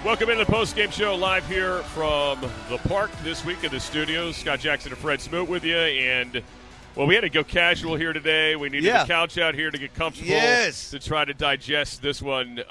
Welcome into the Postgame Show live here from the park this week in the studios. Scott Jackson and Fred Smoot with you. And, well, we had to go casual here today. We needed the couch out here to get comfortable to try to digest this one.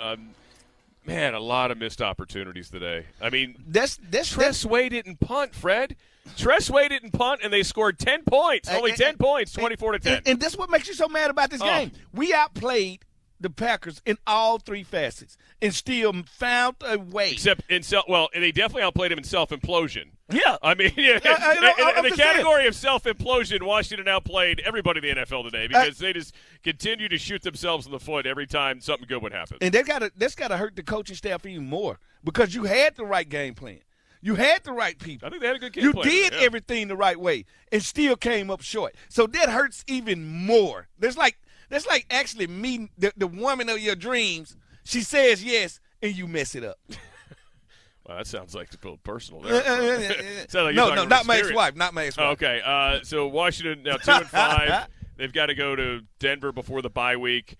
Man, a lot of missed opportunities today. I mean, Tress Way didn't punt, Fred. Tress Way didn't punt, and they scored 10 points. Only 10 points, 24-10. And that's what makes you so mad about this game. We outplayed the Packers in all three facets and still found a way. Except in and they definitely outplayed him in self-implosion. Yeah. I mean, in the category of self-implosion, Washington outplayed everybody in the NFL today because they just continue to shoot themselves in the foot every time something good would happen. And that's got to hurt the coaching staff even more because you had the right game plan. You had the right people. I think they had a good game plan. You did everything the right way and still came up short. So that hurts even more. That's like actually meeting the woman of your dreams. She says yes, and you mess it up. Well, that sounds like a little personal there. No, not my ex-wife. Not my ex-wife. Okay, so Washington now 2-5. They've got to go to Denver before the bye week.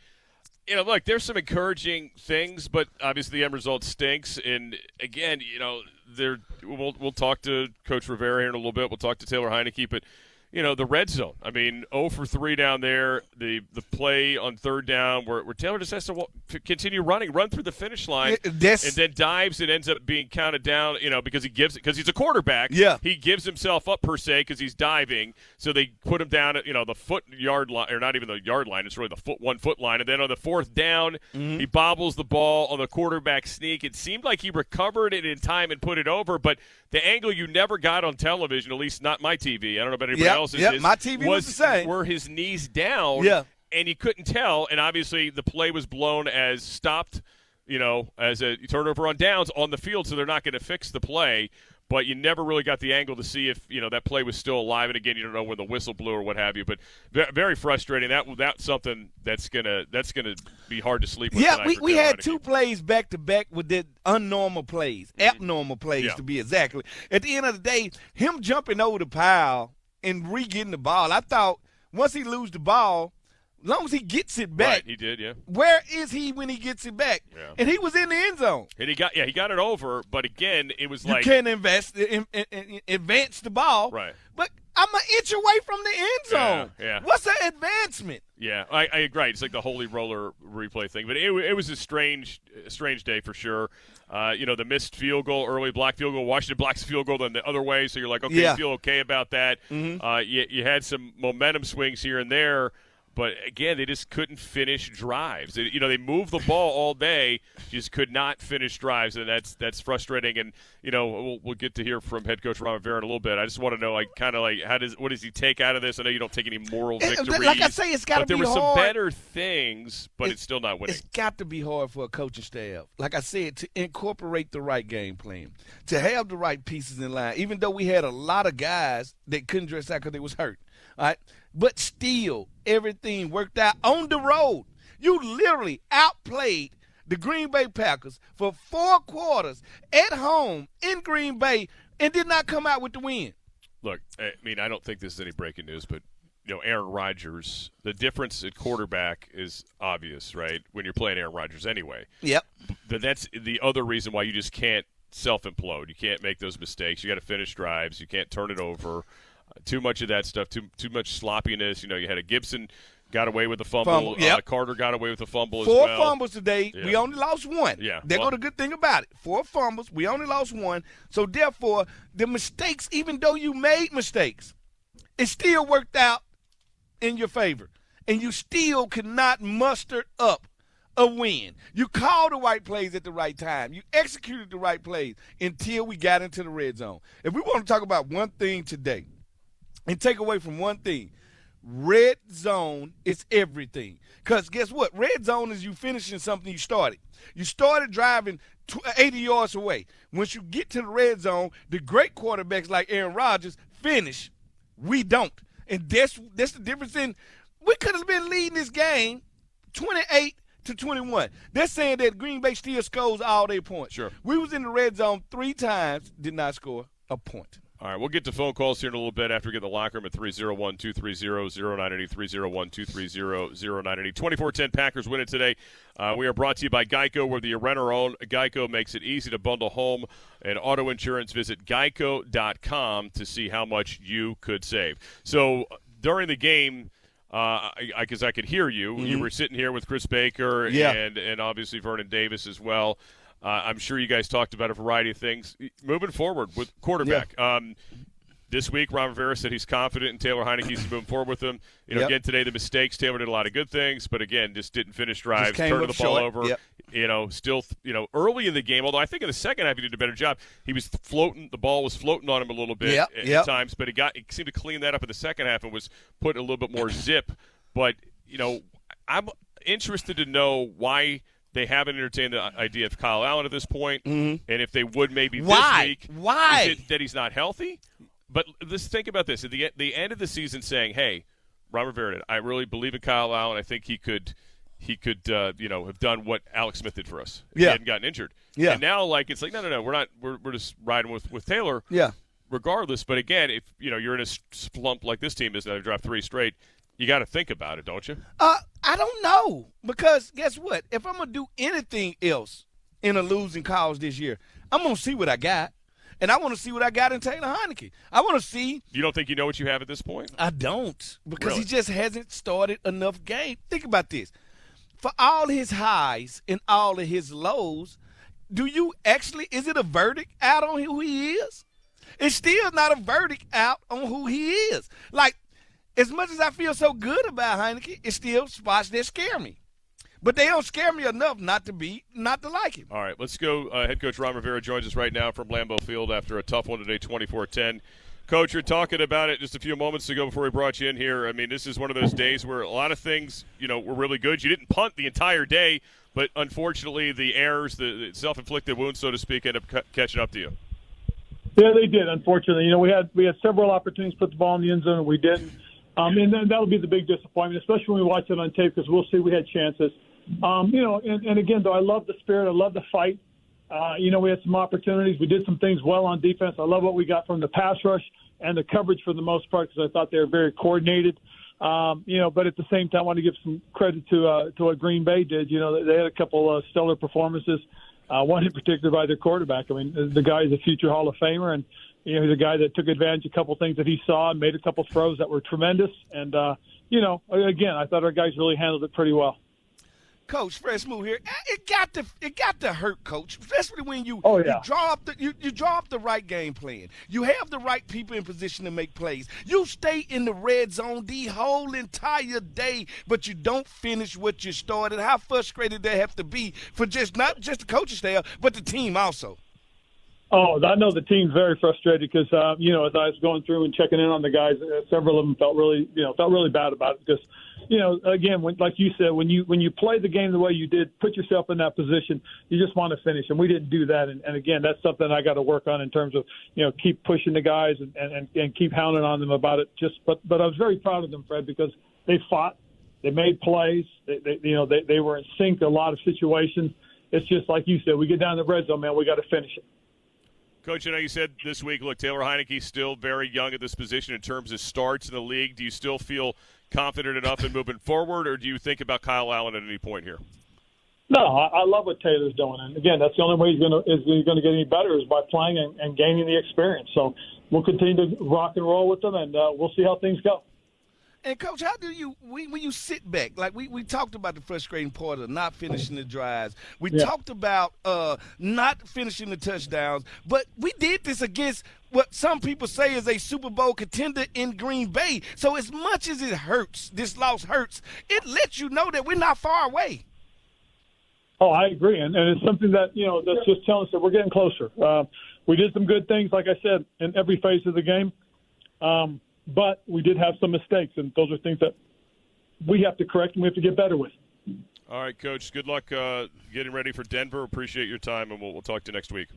You know, look, there's some encouraging things, but obviously the end result stinks. And, again, you know, we'll talk to Coach Rivera here in a little bit. We'll talk to Taylor Heineke, but – you know, the red zone. I mean, 0 for 3 down there. The play on third down where Taylor just has to continue running, run through the finish line, and then dives and ends up being counted down, you know, because he's a quarterback. Yeah. He gives himself up, per se, because he's diving. So they put him down at, you know, the yard line, or not even the yard line. It's really the 1 foot line. And then on the fourth down, he bobbles the ball on the quarterback sneak. It seemed like he recovered it in time and put it over, but the angle you never got on television, at least not my TV. I don't know about anybody else's. My TV was the same. Were his knees down, and you couldn't tell. And obviously the play was blown as stopped, you know, as a turnover on downs on the field, so they're not going to fix the play. But you never really got the angle to see if, you know, that play was still alive. And, again, you don't know when the whistle blew or what have you. But very frustrating. That's something that's gonna be hard to sleep with. Yeah, we had 2 plays back-to-back with the abnormal plays to be exactly. At the end of the day, him jumping over the pile and re-getting the ball, I thought once he lose the ball, as long as he gets it back. Right, he did, yeah. Where is he when he gets it back? Yeah. And he was in the end zone. And he got it over, but again, it was like you can't advance the ball. Right. But I'm an inch away from the end zone. Yeah. What's the advancement? Yeah, I agree. It's like the holy roller replay thing, but it was a strange day for sure. You know, the missed field goal, early block field goal, Washington blocks field goal then the other way, so you're like, okay, you feel okay about that. You had some momentum swings here and there. But, again, they just couldn't finish drives. They moved the ball all day, just could not finish drives, and that's frustrating. And, you know, we'll get to hear from head coach Rivera in a little bit. I just want to know, like, kind of like what does he take out of this? I know you don't take any moral victories. Like I say, it's got to be hard. But there were some better things, but it's still not winning. It's got to be hard for a coaching staff, like I said, to incorporate the right game plan, to have the right pieces in line, even though we had a lot of guys that couldn't dress out because they was hurt. All right? But still, everything worked out on the road. You literally outplayed the Green Bay Packers for 4 quarters at home in Green Bay and did not come out with the win. Look, I mean, I don't think this is any breaking news, but, you know, Aaron Rodgers, the difference at quarterback is obvious, right, when you're playing Aaron Rodgers anyway. Yep. But that's the other reason why you just can't self-implode. You can't make those mistakes. You got to finish drives. You can't turn it over. Too much of that stuff, too much sloppiness. You know, you had a Gibson got away with a fumble. Carter got away with a fumble 4 as well. 4 fumbles today. Yeah. We only lost 1. Yeah. There go the good thing about it. 4 fumbles. We only lost 1. So, therefore, the mistakes, even though you made mistakes, it still worked out in your favor. And you still could not muster up a win. You called the right plays at the right time. You executed the right plays until we got into the red zone. If we want to talk about one thing today, and take away from one thing, red zone is everything. Because guess what? Red zone is you finishing something you started. You started driving 80 yards away. Once you get to the red zone, the great quarterbacks like Aaron Rodgers finish. We don't. And that's the difference in we could have been leading this game 28-21. They're saying that Green Bay still scores all their points. Sure. We was in the red zone 3 times, did not score a point. All right, we'll get to phone calls here in a little bit after we get in the locker room at 301-230-0980, 301-230-0980. 24-10 Packers win it today. We are brought to you by Geico, whether you rent or own. Geico makes it easy to bundle home and auto insurance. Visit geico.com to see how much you could save. So during the game, because I could hear you, you were sitting here with Chris Baker and obviously Vernon Davis as well. I'm sure you guys talked about a variety of things. Moving forward with quarterback, this week Ron Rivera said he's confident in Taylor Heinicke. He's moving forward with him. Again, today the mistakes. Taylor did a lot of good things, but again, just didn't finish drives, turning the ball over. Still, early in the game, although I think in the second half he did a better job. He was floating. The ball was floating on him a little bit at times, but he seemed to clean that up in the second half and was put a little bit more zip. But, I'm interested to know why – they haven't entertained the idea of Kyle Allen at this point, and if they would maybe this week. Why? Is it that he's not healthy? But let's think about this. At the end of the season saying, hey, Ron Rivera, I really believe in Kyle Allen. I think he could have done what Alex Smith did for us if he hadn't gotten injured. Yeah. And now, it's like, no, we're not. We're just riding with Taylor. Yeah. Regardless, but again, if you're in a slump like this team is, now they dropped 3 straight, you got to think about it, don't you? I don't know, because guess what? If I'm going to do anything else in a losing cause this year, I'm going to see what I got, and I want to see what I got in Taylor Heinicke. I want to see. You don't think you know what you have at this point? I don't, because he just hasn't started enough games. Think about this. For all his highs and all of his lows, is it a verdict out on who he is? It's still not a verdict out on who he is. As much as I feel so good about Heinicke, it's still spots that scare me. But they don't scare me enough not to like him. All right, let's go. Head coach Ron Rivera joins us right now from Lambeau Field after a tough one today, 24-10. Coach, you're talking about it just a few moments ago before we brought you in here. I mean, this is one of those days where a lot of things, were really good. You didn't punt the entire day, but unfortunately the errors, the self-inflicted wounds, so to speak, end up catching up to you. Yeah, they did, unfortunately. We had several opportunities to put the ball in the end zone, and we didn't. And then that'll be the big disappointment, especially when we watch it on tape, because we'll see we had chances. And again, though, I love the spirit. I love the fight. We had some opportunities. We did some things well on defense. I love what we got from the pass rush and the coverage for the most part, because I thought they were very coordinated. But at the same time, I want to give some credit to what Green Bay did. They had a couple of stellar performances, one in particular by their quarterback. I mean, the guy is a future Hall of Famer, and he's a guy that took advantage of a couple things that he saw and made a couple throws that were tremendous. And, again, I thought our guys really handled it pretty well. Coach, fresh move here. It got to hurt, Coach, especially when you draw up the right game plan. You have the right people in position to make plays. You stay in the red zone the whole entire day, but you don't finish what you started. How frustrated they have to be for not just the coaching staff, but the team also. Oh, I know the team's very frustrated because, as I was going through and checking in on the guys, several of them felt really bad about it because, again, like you said, when you play the game the way you did, put yourself in that position, you just want to finish, and we didn't do that. And again, that's something I got to work on in terms of, keep pushing the guys and keep hounding on them about it. But I was very proud of them, Fred, because they fought, they made plays, they were in sync in a lot of situations. It's just like you said, we get down to the red zone, man, we got to finish it. Coach, you said this week, look, Taylor Heinicke's still very young at this position in terms of starts in the league. Do you still feel confident enough in moving forward, or do you think about Kyle Allen at any point here? No, I love what Taylor's doing. And, again, that's the only way he's going to get any better is by playing and gaining the experience. So we'll continue to rock and roll with them, and we'll see how things go. And, Coach, how do you when you sit back? Like we talked about the frustrating part of not finishing the drives. We talked about not finishing the touchdowns. But we did this against what some people say is a Super Bowl contender in Green Bay. So as much as it hurts, this loss hurts, it lets you know that we're not far away. Oh, I agree. And it's something that, that's just telling us that we're getting closer. We did some good things, like I said, in every phase of the game. But we did have some mistakes, and those are things that we have to correct and we have to get better with. All right, Coach. Good luck getting ready for Denver. Appreciate your time, and we'll talk to you next week.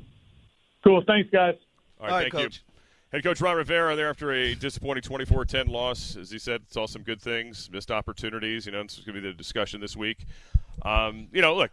Cool. Thanks, guys. All right, thank Coach. you. Head Coach Ron Rivera there after a disappointing 24-10 loss. As he said, saw some good things, missed opportunities. It's going to be the discussion this week. Look,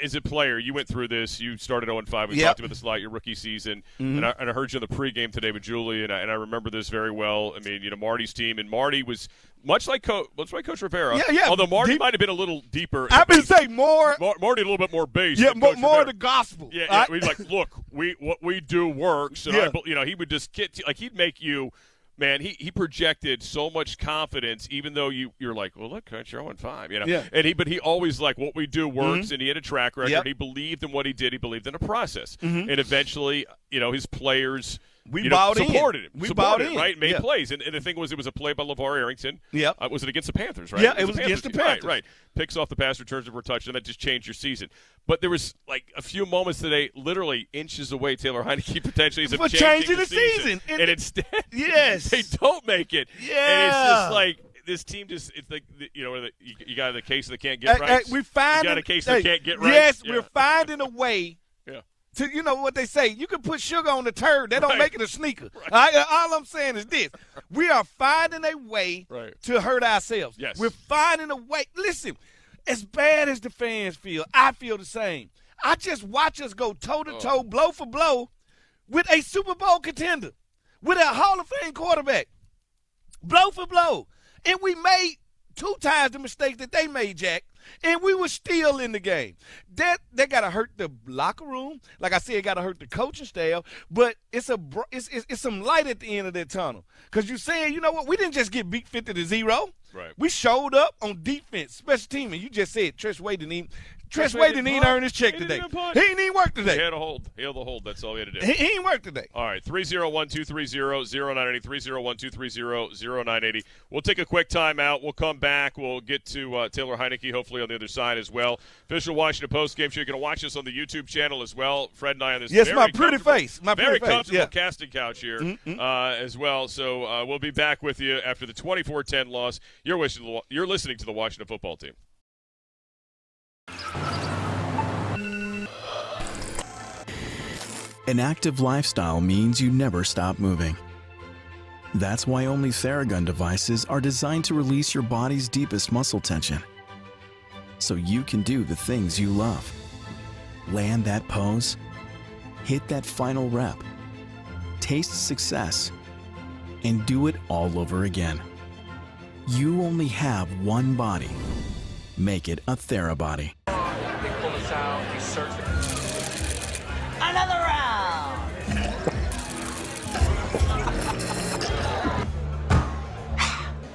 as a player, you went through this. You started 0-5. We talked about this a lot your rookie season. And I heard you in the pregame today with Julie, and I remember this very well. I mean, Marty's team, and Marty was much like Coach Rivera. Yeah. Although Marty might have been a little deeper. I've been saying more. Marty a little bit more base. Yeah, than more the gospel. Yeah. We'd like, look, what we do works. And he would just he'd make you. Man, he projected so much confidence, even though you're like, well, look, Coach, you're 0-5, Yeah. And he always like what we do works, and he had a track record. Yep. He believed in what he did. He believed in a process, and eventually, his players supported him. We bought in, right? Made plays, and the thing was, it was a play by LeVar Arrington. Yeah, was it against the Panthers? Right? Yeah, it was against the Panthers. Right. Picks off the pass, returns for a touchdown. That just changed your season. But there was like a few moments today, literally inches away. Taylor Heineke potentially is changing the season, and instead, yes, they don't make it. Yeah, and it's just like this team just it's like you got a case that can't get right. We find you got a case that can't get right. Yes, we're finding a way. Yeah. To what they say, you can put sugar on the turd. That don't make it a sneaker. Right. All I'm saying is this: we are finding a way to hurt ourselves. Yes. We're finding a way. Listen, as bad as the fans feel, I feel the same. I just watch us go toe to toe, blow for blow, with a Super Bowl contender, with a Hall of Fame quarterback, blow for blow, and we made 2 times the mistake that they made, Jack. And we were still in the game. That got to hurt the locker room. Like I said, it got to hurt the coaching staff. But it's some light at the end of that tunnel. Because you're saying, you know what, we didn't just get beat 50-0. Right. We showed up on defense, special team. And you just said Tress Way didn't even earn his check today. He didn't even work today. He had a hold. He held the hold. That's all he had to do. He didn't work today. All right, 301-230-0980, 301-230-0980. We'll take a quick timeout. We'll come back. We'll get to Taylor Heineke, hopefully, on the other side as well. Official Washington Post game show. You're going to watch us on the YouTube channel as well. Fred and I on this my pretty face. Very comfortable casting couch here as well. So we'll be back with you after the 24-10 loss. You're listening to the Washington football team. An active lifestyle means you never stop moving. That's why only Theragun devices are designed to release your body's deepest muscle tension, so you can do the things you love. Land that pose, hit that final rep, taste success, and do it all over again. You only have one body. Make it a TheraBody. Another round!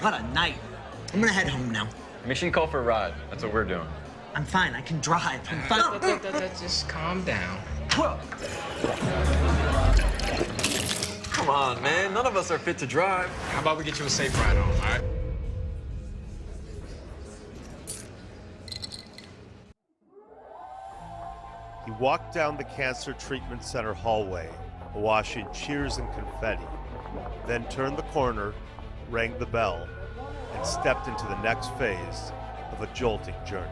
What a night. I'm gonna head home now. Make sure you call for a ride. That's what we're doing. I'm fine. I can drive. I'm fine. Just calm down. Come on, man. None of us are fit to drive. How about we get you a safe ride home, all right? He walked down the Cancer Treatment Center hallway, awash in cheers and confetti, then turned the corner, rang the bell, and stepped into the next phase of a jolting journey.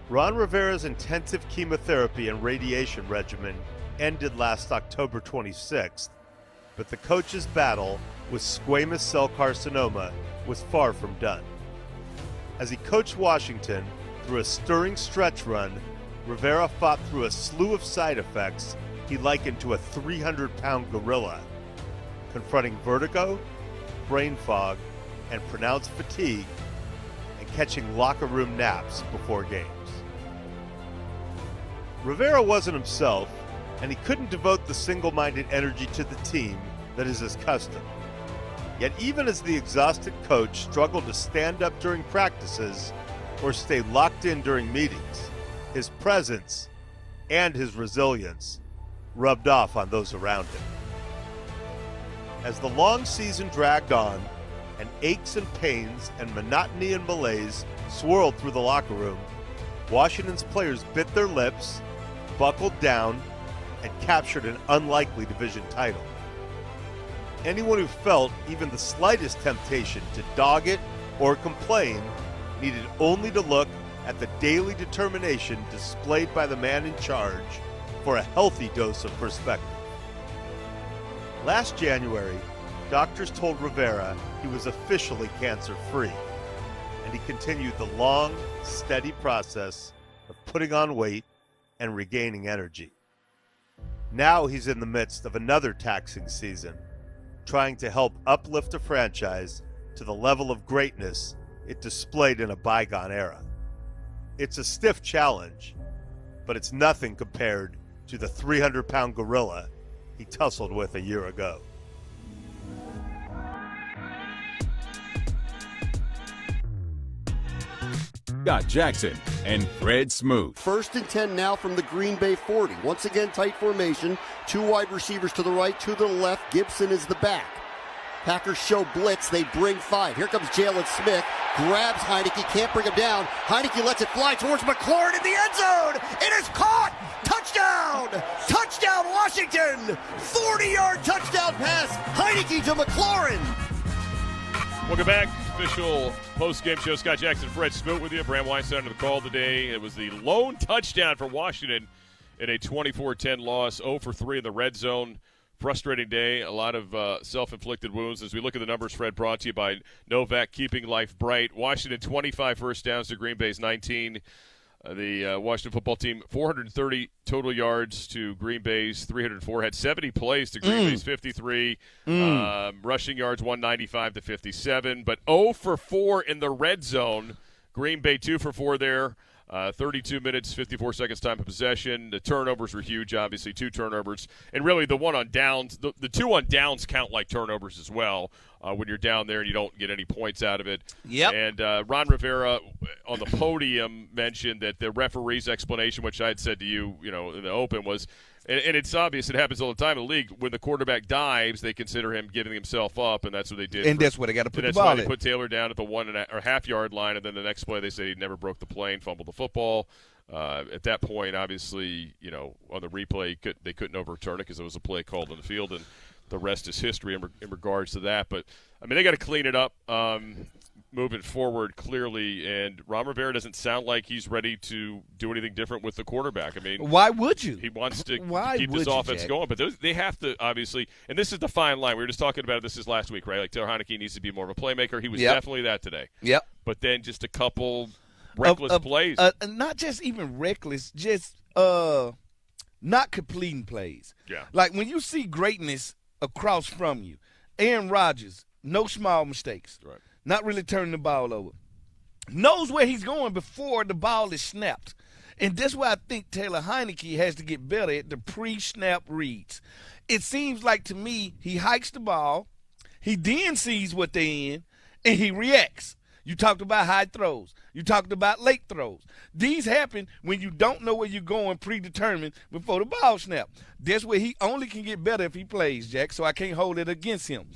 Ron Rivera's intensive chemotherapy and radiation regimen ended last October 26th, but the coach's battle with squamous cell carcinoma was far from done. As he coached Washington through a stirring stretch run, Rivera fought through a slew of side effects he likened to a 300-pound gorilla, confronting vertigo, brain fog, and pronounced fatigue, and catching locker room naps before games. Rivera wasn't himself, and he couldn't devote the single-minded energy to the team that is his custom. Yet even as the exhausted coach struggled to stand up during practices or stay locked in during meetings, his presence and his resilience rubbed off on those around him. As the long season dragged on, and aches and pains and monotony and malaise swirled through the locker room, Washington's players bit their lips, buckled down, and captured an unlikely division title. Anyone who felt even the slightest temptation to dog it or complain needed only to look at the daily determination displayed by the man in charge for a healthy dose of perspective. Last January, doctors told Rivera he was officially cancer-free, and he continued the long, steady process of putting on weight and regaining energy. Now he's in the midst of another taxing season, trying to help uplift a franchise to the level of greatness it displayed in a bygone era. It's a stiff challenge, but it's nothing compared to the 300-pound gorilla he tussled with a year ago. Scott Jackson and Fred Smoot. 1st and 10 now from the Green Bay 40. Once again, tight formation. 2 wide receivers to the right, 2 to the left. Gibson is the back. Packers show blitz. They bring 5. Here comes Jalen Smith. Grabs Heineke. Can't bring him down. Heineke lets it fly towards McLaurin in the end zone. It is caught. Touchdown. Touchdown, Washington. 40-yard touchdown pass. Heineke to McLaurin. Welcome back. Official post-game show. Scott Jackson, Fred Smoot with you. Bram Weinstein on the call today. It was the lone touchdown for Washington in a 24-10 loss. 0 for 3 in the red zone. Frustrating day. A lot of self-inflicted wounds. As we look at the numbers, Fred, brought to you by Novak, keeping life bright. Washington 25 first downs to Green Bay's 19. The Washington football team, 430 total yards to Green Bay's 304. Had 70 plays to Green Bay's 53. Rushing yards, 195 to 57. But 0 for 4 in the red zone. Green Bay 2 for 4 there. 32 minutes, 54 seconds time of possession. The turnovers were huge, obviously, 2 turnovers. And really the one on downs, the 2 on downs count like turnovers as well when you're down there and you don't get any points out of it. Yep. And Ron Rivera on the podium mentioned that the referee's explanation, which I had said to you, in the open, was – and it's obvious, it happens all the time in the league. When the quarterback dives, they consider him giving himself up, and that's what they did. And that's where they got to put the ball in. That's why they put Taylor down at the 1.5 yard line, and then the next play they say he never broke the play and fumbled the football. At that point, obviously, on the replay, they couldn't overturn it because it was a play called on the field, and the rest is history in regards to that. But, they got to clean it up moving forward clearly, and Ron Rivera doesn't sound like he's ready to do anything different with the quarterback. Why would you? He wants to keep this offense going, but they have to obviously, and this is the fine line. We were just talking about this last week, right? Like Taylor Heineke needs to be more of a playmaker. He was definitely that today. Yep. But then just a couple reckless plays. Not just even reckless, just not completing plays. Yeah. Like when you see greatness across from you, Aaron Rodgers, no small mistakes. Right. Not really turning the ball over. Knows where he's going before the ball is snapped. And that's why I think Taylor Heineke has to get better at the pre-snap reads. It seems like to me he hikes the ball, he then sees what they're in, and he reacts. You talked about high throws. You talked about late throws. These happen when you don't know where you're going predetermined before the ball snap. That's where he only can get better if he plays, Jack, so I can't hold it against him.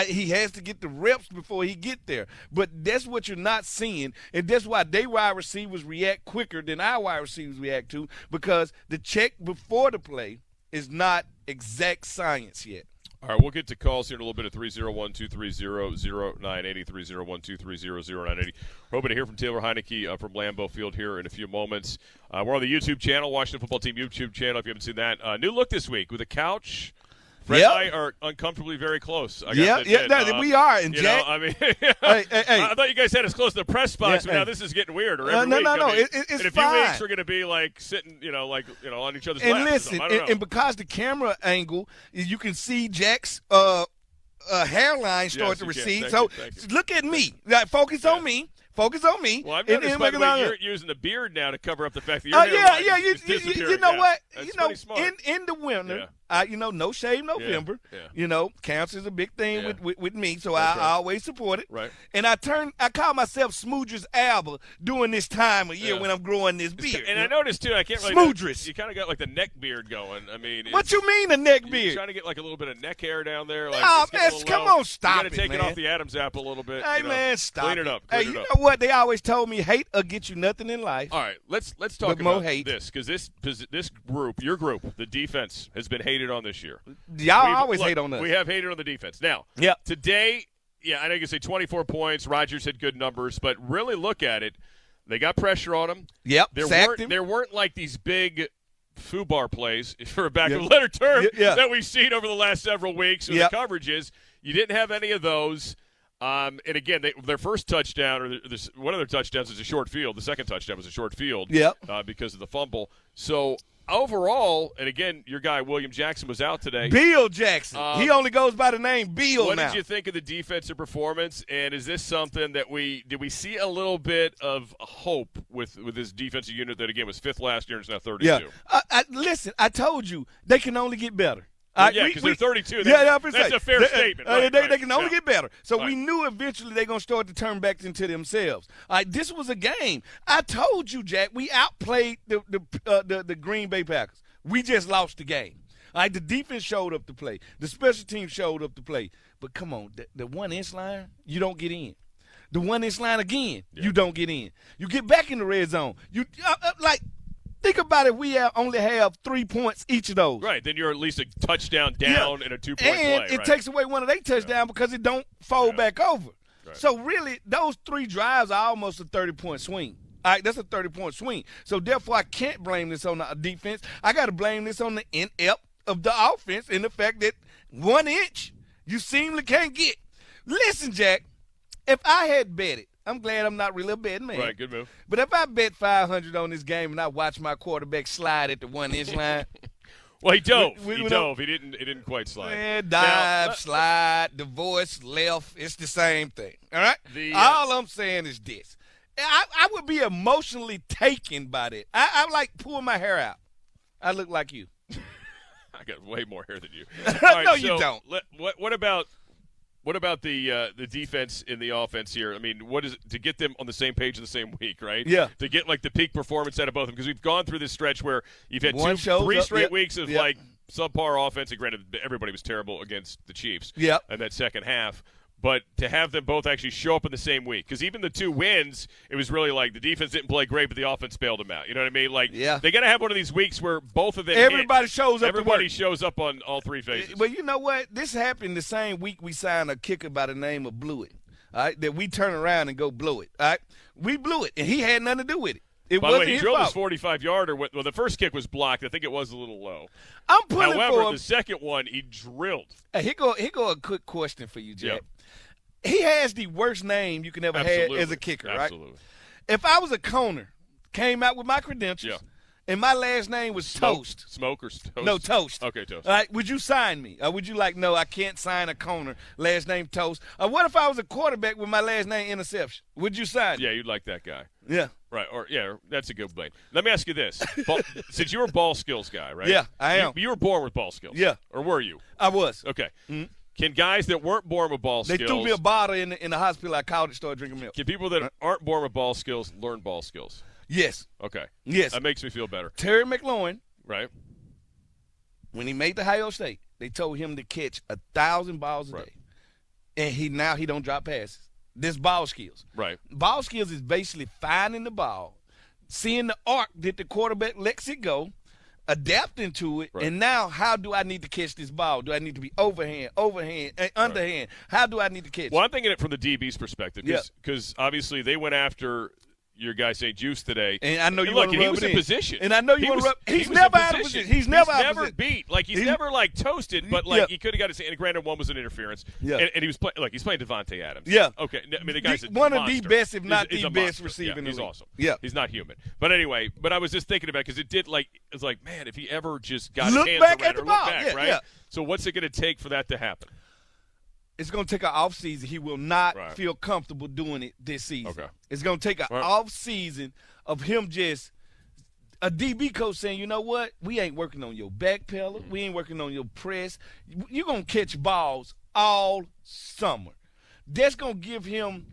He has to get the reps before he get there. But that's what you're not seeing, and that's why they wide receivers react quicker than our wide receivers react to, because the check before the play is not exact science yet. All right, we'll get to calls here in a little bit at 301-230-0980, 301-230-0980. We're hoping to hear from Taylor Heineke from Lambeau Field here in a few moments. We're on the YouTube channel, Washington Football Team YouTube channel, if you haven't seen that. New look this week with a couch. Fred and I are uncomfortably very close. We are. And Jack, hey. I thought you guys had us close to the press box, but now this is getting weirder. No. It's in a few weeks, we're going to be like sitting, on each other's laps. And listen, and because the camera angle, you can see Jack's hairline start to recede. So look at me. Focus on me. Focus on me. Well, I've noticed, by the way, you're using the beard now to cover up the fact that your hairline is disappearing. You know what? That's in the winter, no shave November, counts as a big thing with me, so I always support it. Right. And I call myself Smooger's Alba during this time of year when I'm growing this beard. And I noticed, too, I can't really Smoodress. You kind of got like the neck beard going. I mean, what you mean a neck beard? You're trying to get like a little bit of neck hair down there. Like, come on, stop it, You got to take man. it off the Adam's apple a little bit. Hey, man, stop Clean it up. Hey, you know what? They always told me hate will get you nothing in life. All right, let's talk more about hate. this, because this group, your group, the defense, has been hated on this year. Y'all always hate on us. We have hated on the defense. Now, today, I know you can say 24 points. Rodgers had good numbers, but really look at it. They got pressure on him. Yep, there weren't like these big foobar plays, for a back of letter term, that we've seen over the last several weeks with the coverages. You didn't have any of those. And again, their first touchdown, or one of their touchdowns, is a short field. The second touchdown was a short field. Yep. Because of the fumble. So overall, and again, your guy William Jackson was out today. Bill Jackson. He only goes by the name Bill what now. What did you think of the defensive performance? And is this something that did we see a little bit of hope with this defensive unit that again was 5th last year and is now 32? Yeah. Listen, I told you they can only get better. Because they're 32. That's a fair statement. They can only get better. So we knew eventually they're going to start to turn back into themselves. This was a game. I told you, Jack, we outplayed the Green Bay Packers. We just lost the game. The defense showed up to play. The special team showed up to play. But come on, the 1-inch line, you don't get in. The 1-inch line again, you don't get in. You get back in the red zone. Think about it. We only have 3 points each of those. Right. Then you're at least a touchdown down and a 2-point play. And it takes away one of their touchdowns because it don't fold back over. Right. So, really, those 3 drives are almost a 30-point swing. All right, that's a 30-point swing. So, therefore, I can't blame this on the defense. I got to blame this on the inept of the offense and the fact that 1 inch you seemingly can't get. Listen, Jack, if I had betted, I'm glad I'm not really a betting man. Right, good move. But if I bet $500 on this game and I watch my quarterback slide at the 1-inch line. Well, he dove. He dove. It didn't quite slide. Man, dive, slide, divorce, left. It's the same thing. All right? All I'm saying is this. I would be emotionally taken by that. I like pulling my hair out. I look like you. I got way more hair than you. Right, no, you don't. What about the defense in the offense here? I mean, what is it to get them on the same page in the same week, right? Yeah. To get like the peak performance out of both of them, because we've gone through this stretch where you've had 3 straight weeks of like subpar offense. And granted, everybody was terrible against the Chiefs. Yeah. In that second half. But to have them both actually show up in the same week, because even the 2 wins, it was really like the defense didn't play great, but the offense bailed them out. You know what I mean? Like, they got to have one of these weeks where both of them shows up. Everybody shows up on all 3 phases. Well, you know what? This happened the same week we signed a kicker by the name of Blewett. All right, that we turn around and go blow it. All right, we blew it, and he had nothing to do with it. By the way, he drilled his 45-yarder. Well, the first kick was blocked. I think it was a little low. I'm pulling However, for him. The second one, he drilled. Hey, here go a quick question for you, Jack. Yep. He has the worst name you can ever have as a kicker, right? Absolutely. If I was a corner, came out with my credentials, and my last name was Toast. Smoke or Toast? No, Toast. Okay, Toast. All right, would you sign me? Or would you no, I can't sign a corner, last name Toast? Or what if I was a quarterback with my last name Interception? Would you sign me? Yeah, you'd like that guy. Yeah. Right, that's a good blame. Let me ask you this. Since you were a ball skills guy, right? Yeah, I am. You were born with ball skills. Yeah. Or were you? I was. Okay. Mm-hmm. Can guys that weren't born with ball skills – They threw me a bottle in the hospital. I called it, started drinking milk. Can people that aren't born with ball skills learn ball skills? Yes. Okay. Yes. That makes me feel better. Terry McLaurin. Right. When he made the Ohio State, they told him to catch 1,000 balls a day. And he don't drop passes. This ball skills. Right. Ball skills is basically finding the ball, seeing the arc that the quarterback lets it go, adapting to it, and now how do I need to catch this ball? Do I need to be overhand, and underhand? How do I need to catch it? Well, I'm thinking it from the DB's perspective because obviously they went after your guy St. Juice today. And I know you want to rub he was in position. And I know you want to rub – he's never out of position. He's never out of position. Beat. Like, he's never, like, toasted, but, like, he could have got his – and granted, one was an interference. Yeah. And he was playing – like, he's playing Devontae Adams. Yeah. Okay. I mean, the guy's one monster. of the best, if not he's the best receiver in the league. He's awesome. Yeah. He's not human. But anyway, I was just thinking about it because it did, like – it's like, man, if he ever just got look his hands back around at the or ball. look back, right? Yeah. So what's it going to take for that to happen? It's going to take an off season. He will not feel comfortable doing it this season. Okay. It's going to take an off season of him just a DB coach saying, you know what, we ain't working on your back pedal. We ain't working on your press. You're going to catch balls all summer. That's going to give him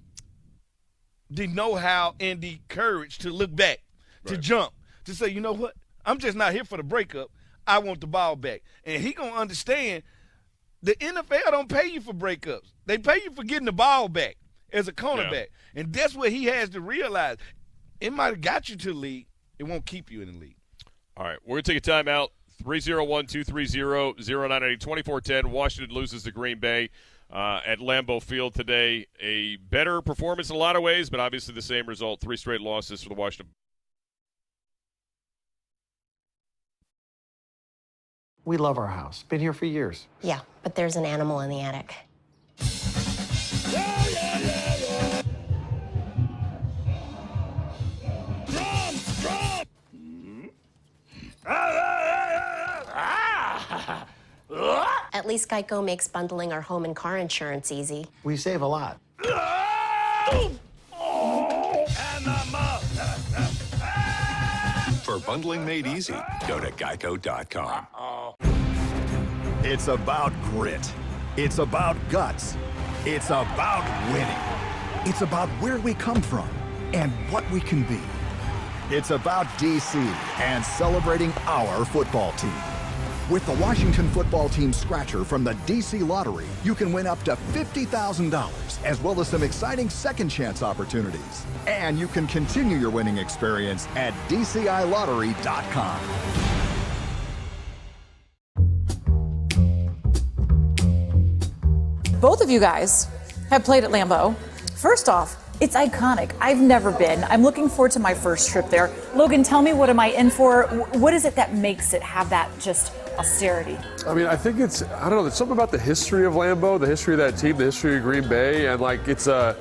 the know-how and the courage to look back, to jump, to say, you know what, I'm just not here for the breakup. I want the ball back. And he going to understand the NFL don't pay you for breakups. They pay you for getting the ball back as a cornerback. Yeah. And that's what he has to realize. It might have got you to the league. It won't keep you in the league. All right, we're going to take a timeout. 301-230-0980, 24-10. Washington loses to Green Bay at Lambeau Field today. A better performance in a lot of ways, but obviously the same result. 3 straight losses for the Washington. We love our house. Been here for years. Yeah, but there's an animal in the attic. At least Geico makes bundling our home and car insurance easy. We save a lot. For bundling made easy, go to geico.com. It's about grit. It's about guts. It's about winning. It's about where we come from and what we can be. It's about DC and celebrating our football team. With the Washington football team scratcher from the DC Lottery, you can win up to $50,000, as well as some exciting second chance opportunities. And you can continue your winning experience at DCILottery.com. Both of you guys have played at Lambeau. First off, it's iconic. I've never been. I'm looking forward to my first trip there. Logan, tell me, what am I in for? What is it that makes it have that just austerity? I mean, I think it's, I don't know, there's something about the history of Lambeau, the history of that team, the history of Green Bay, and like it's the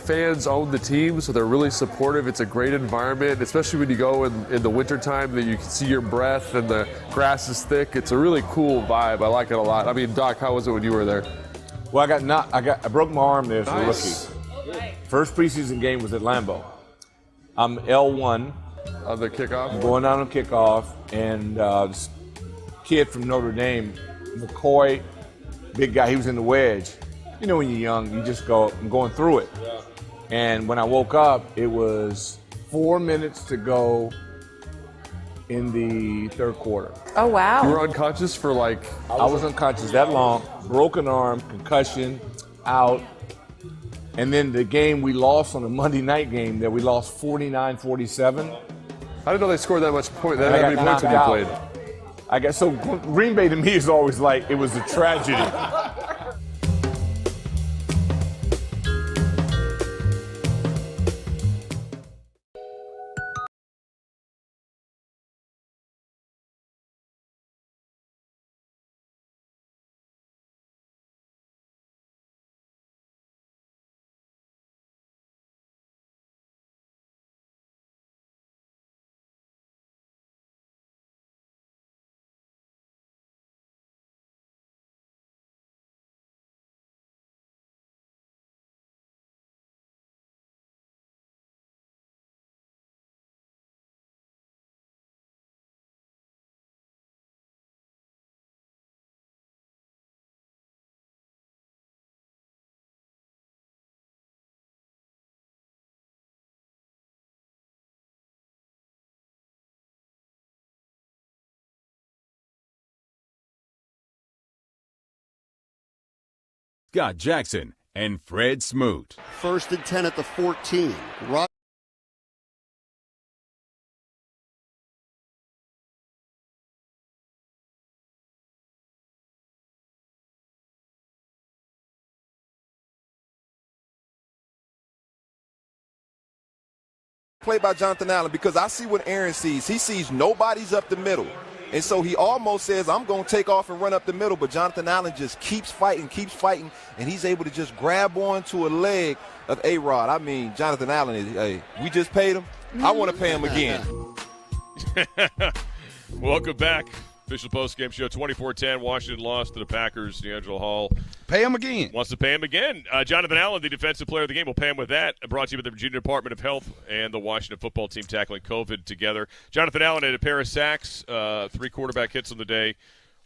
fans own the team, so they're really supportive. It's a great environment, especially when you go in the wintertime, that you can see your breath and the grass is thick. It's a really cool vibe. I like it a lot. I mean, Doc, how was it when you were there? Well, I broke my arm there as a rookie. First preseason game was at Lambeau. I'm L1. On the kickoff? I'm going down on kickoff, and this kid from Notre Dame, McCoy, big guy, he was in the wedge. You know when you're young, you just go, I'm going through it. Yeah. And when I woke up, it was 4 minutes to go in the third quarter. Oh, wow. You were unconscious for like... I was unconscious that long, broken arm, concussion, out. And then the game we lost on a Monday night game that we lost 49-47. I didn't know they scored that many points when you played. So Green Bay to me is always like, it was a tragedy. Scott Jackson and Fred Smoot. 1st and 10 at the 14. Play by Jonathan Allen, because I see what Aaron sees. He sees nobody's up the middle. And so he almost says, I'm going to take off and run up the middle, but Jonathan Allen just keeps fighting, and he's able to just grab onto a leg of A-Rod. I mean, Jonathan Allen, we just paid him. I want to pay him again. Welcome back. Official postgame show, 24-10. Washington lost to the Packers. D'Angelo Hall. Pay him again. Wants to pay him again. Jonathan Allen, the defensive player of the game, will pay him with that. Brought to you by the Virginia Department of Health and the Washington football team tackling COVID together. Jonathan Allen had a pair of sacks, 3 quarterback hits on the day.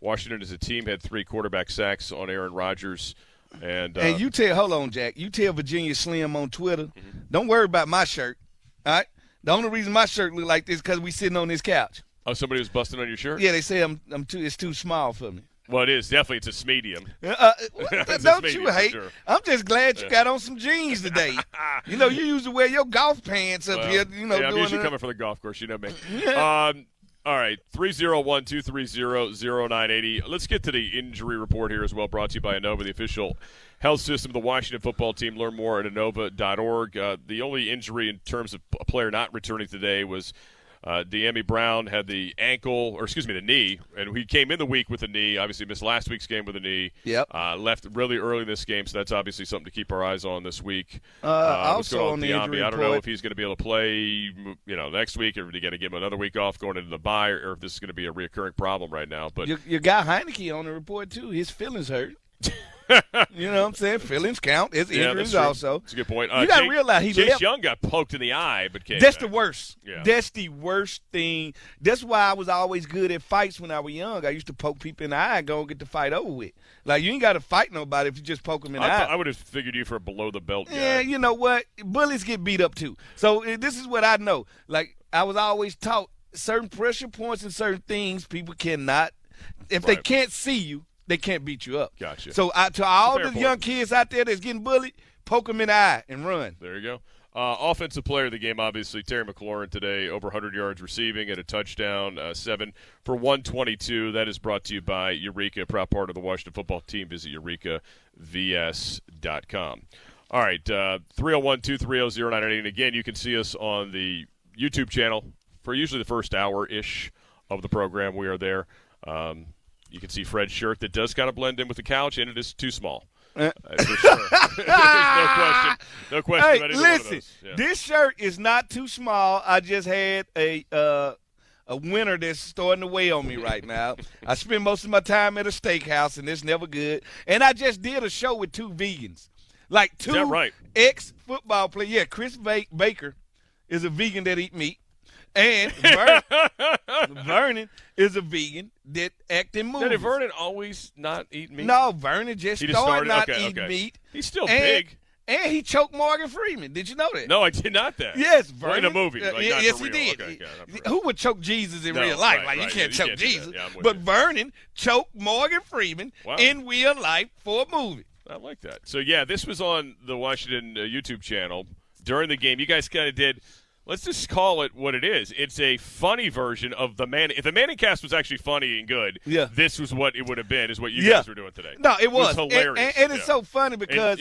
Washington as a team had 3 quarterback sacks on Aaron Rodgers. And you tell, hold on, Jack. You tell Virginia Slim on Twitter, don't worry about my shirt, all right? The only reason my shirt look like this is because we sitting on this couch. Oh, somebody was busting on your shirt? Yeah, they say it's too small for me. Well, it is. Definitely, it's a medium. Don't you hate? Sure. I'm just glad you got on some jeans today. You usually wear your golf pants up here. I'm usually coming from the golf course. You know me. All right, 301-230-0980. Let's get to the injury report here as well, brought to you by Inova, the official health system of the Washington football team. Learn more at Inova.org. The only injury in terms of a player not returning today was De'Ami Brown had the knee, and he came in the week with the knee. Obviously missed last week's game with a knee. Yep. Left really early in this game, so that's obviously something to keep our eyes on this week. Also on the injury I don't know report, if he's going to be able to play, next week, or are they going to give him another week off going into the bye, or if this is going to be a reoccurring problem right now. But your guy Heineke on the report too. His feelings hurt. You know what I'm saying? Feelings count. His injuries also. That's a good point. You got to realize Chase Young got poked in the eye, but came That's back. the worst. Yeah. That's the worst thing. That's why I was always good at fights when I was young. I used to poke people in the eye and go and get the fight over with. Like, you ain't got to fight nobody if you just poke them in the eye. I would have figured you for a below-the-belt guy. Yeah, you know what? Bullies get beat up too. So this is what I know. Like, I was always taught certain pressure points and certain things people cannot – if they can't see you, they can't beat you up. Gotcha. So to all the point. young kids out there that's getting bullied, poke them in the eye and run. There you go. Offensive player of the game, obviously, Terry McLaurin today, over 100 yards receiving and a touchdown, 7 for 122. That is brought to you by Eureka, proud part of the Washington football team. Visit eurekavs.com. All right, 301-230-0998. And again, you can see us on the YouTube channel for usually the first hour-ish of the program. We are there. You can see Fred's shirt that does kind of blend in with the couch, and it is too small. For sure. no question. Hey, listen, this shirt is not too small. I just had a winter that's starting to weigh on me right now. I spend most of my time at a steakhouse, and it's never good. And I just did a show with 2 vegans. Like 2 ex-football players. Yeah, Chris Baker is a vegan that eat meat. And Vernon is a vegan that act in movies. Did Vernon always not eat meat? No, Vernon just started not eating meat. He's still big. And he choked Morgan Freeman. Did you know that? No, I did not that. Yes, Vernon. In a movie. Yes, he did. Okay, who would choke Jesus in real life? You can't choke Jesus. But Vernon choked Morgan Freeman in real life for a movie. I like that. So, this was on the Washington YouTube channel during the game. You guys kind of did – let's just call it what it is. It's a funny version of the Manning. If the Manning cast was actually funny and good, this was what it would have been, is what you guys were doing today. No, it was. Hilarious. And it's so funny because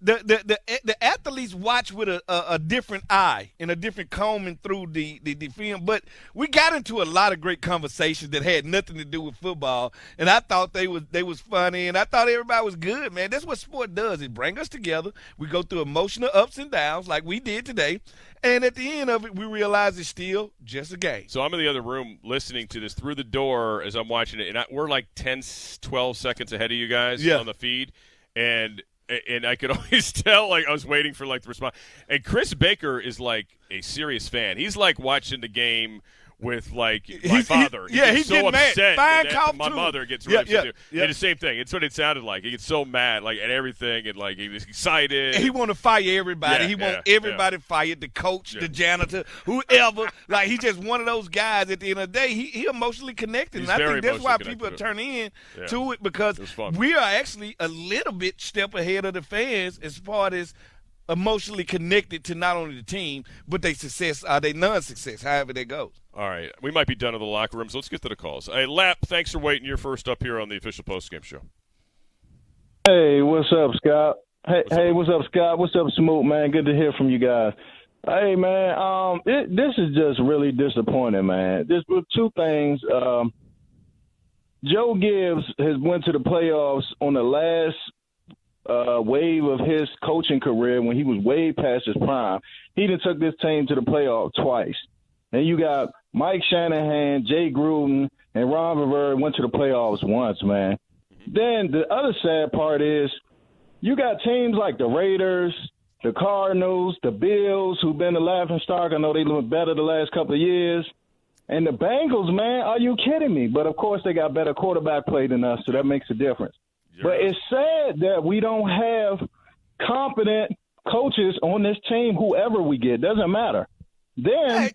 the athletes watch with a different eye and a different combing through the film. But we got into a lot of great conversations that had nothing to do with football, and I thought they was funny, and I thought everybody was good, man. That's what sport does. It brings us together. We go through emotional ups and downs like we did today. And at the end of it, we realize it's still just a game. So I'm in the other room listening to this through the door as I'm watching it, and we're like 10, 12 seconds ahead of you guys on the feed. And I could always tell, like, I was waiting for, like, the response. And Chris Baker is, like, a serious fan. He's, like, watching the game with, like, my father. He's so upset that my mother gets really upset. And the same thing. It's what it sounded like. He gets so mad, like, at everything, and, like, he was excited. And he want to fire everybody. He want everybody fired, the coach, the janitor, whoever. Like, he's just one of those guys at the end of the day. He emotionally connected. And I think that's why people are turning in to it, because we are actually a little bit step ahead of the fans as far as emotionally connected to not only the team, but their success, their non-success, however that goes. All right. We might be done in the locker room, so let's get to the calls. Hey, Lap, thanks for waiting. You're first up here on the official postgame show. Hey, what's up, Scott? What's up, Scott? What's up, Smoot, man? Good to hear from you guys. Hey, man, this is just really disappointing, man. There's 2 things. Joe Gibbs has went to the playoffs on the last wave of his coaching career when he was way past his prime. He done took this team to the playoff twice. And you got Mike Shanahan, Jay Gruden, and Ron Rivera went to the playoffs once, man. Then the other sad part is you got teams like the Raiders, the Cardinals, the Bills, who've been the laughingstock. I know they look better the last couple of years. And the Bengals, man, are you kidding me? But, of course, they got better quarterback play than us, so that makes a difference. But it's sad that we don't have competent coaches on this team, whoever we get. Doesn't matter. Then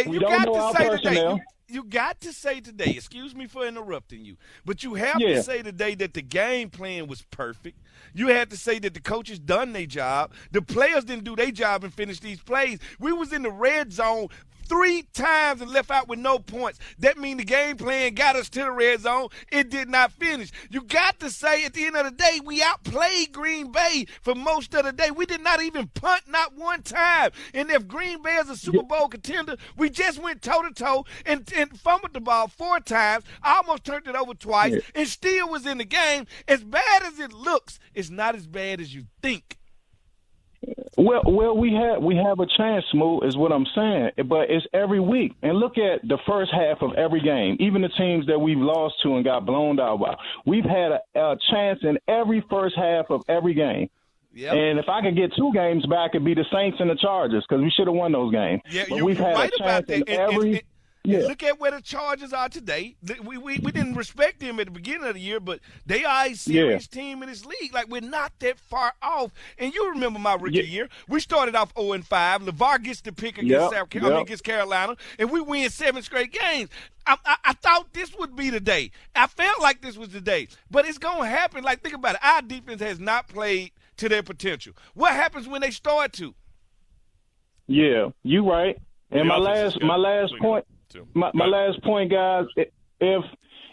we don't know our personnel. You got to say today, excuse me for interrupting you, but you have to say today that the game plan was perfect. You had to say that the coaches done their job. The players didn't do their job and finish these plays. We was in the red zone 3 times and left out with no points. That means the game plan got us to the red zone. It did not finish. You got to say at the end of the day, we outplayed Green Bay for most of the day. We did not even punt not one time. And if Green Bay is a Super Bowl contender, we just went toe-to-toe and fumbled the ball 4 times. I almost turned it over twice and still was in the game. As bad as it looks, it's not as bad as you think. Well, we have a chance, Smooth, is what I'm saying. But it's every week. And look at the first half of every game. Even the teams that we've lost to and got blown out by. We've had a chance in every first half of every game. Yep. And if I could get 2 games back, it'd be the Saints and the Chargers because we should have won those games. Yeah, but we've had right a chance in every. Look at where the Chargers are today. We didn't respect them at the beginning of the year, but they are a serious team in this league. Like, we're not that far off. And you remember my rookie year. We started off 0-5. LeVar gets the pick against Carolina, and we win 7 straight games. I thought this would be the day. I felt like this was the day. But it's going to happen. Like, think about it. Our defense has not played to their potential. What happens when they start to? Yeah, you're right. And my last point. My last point, guys, if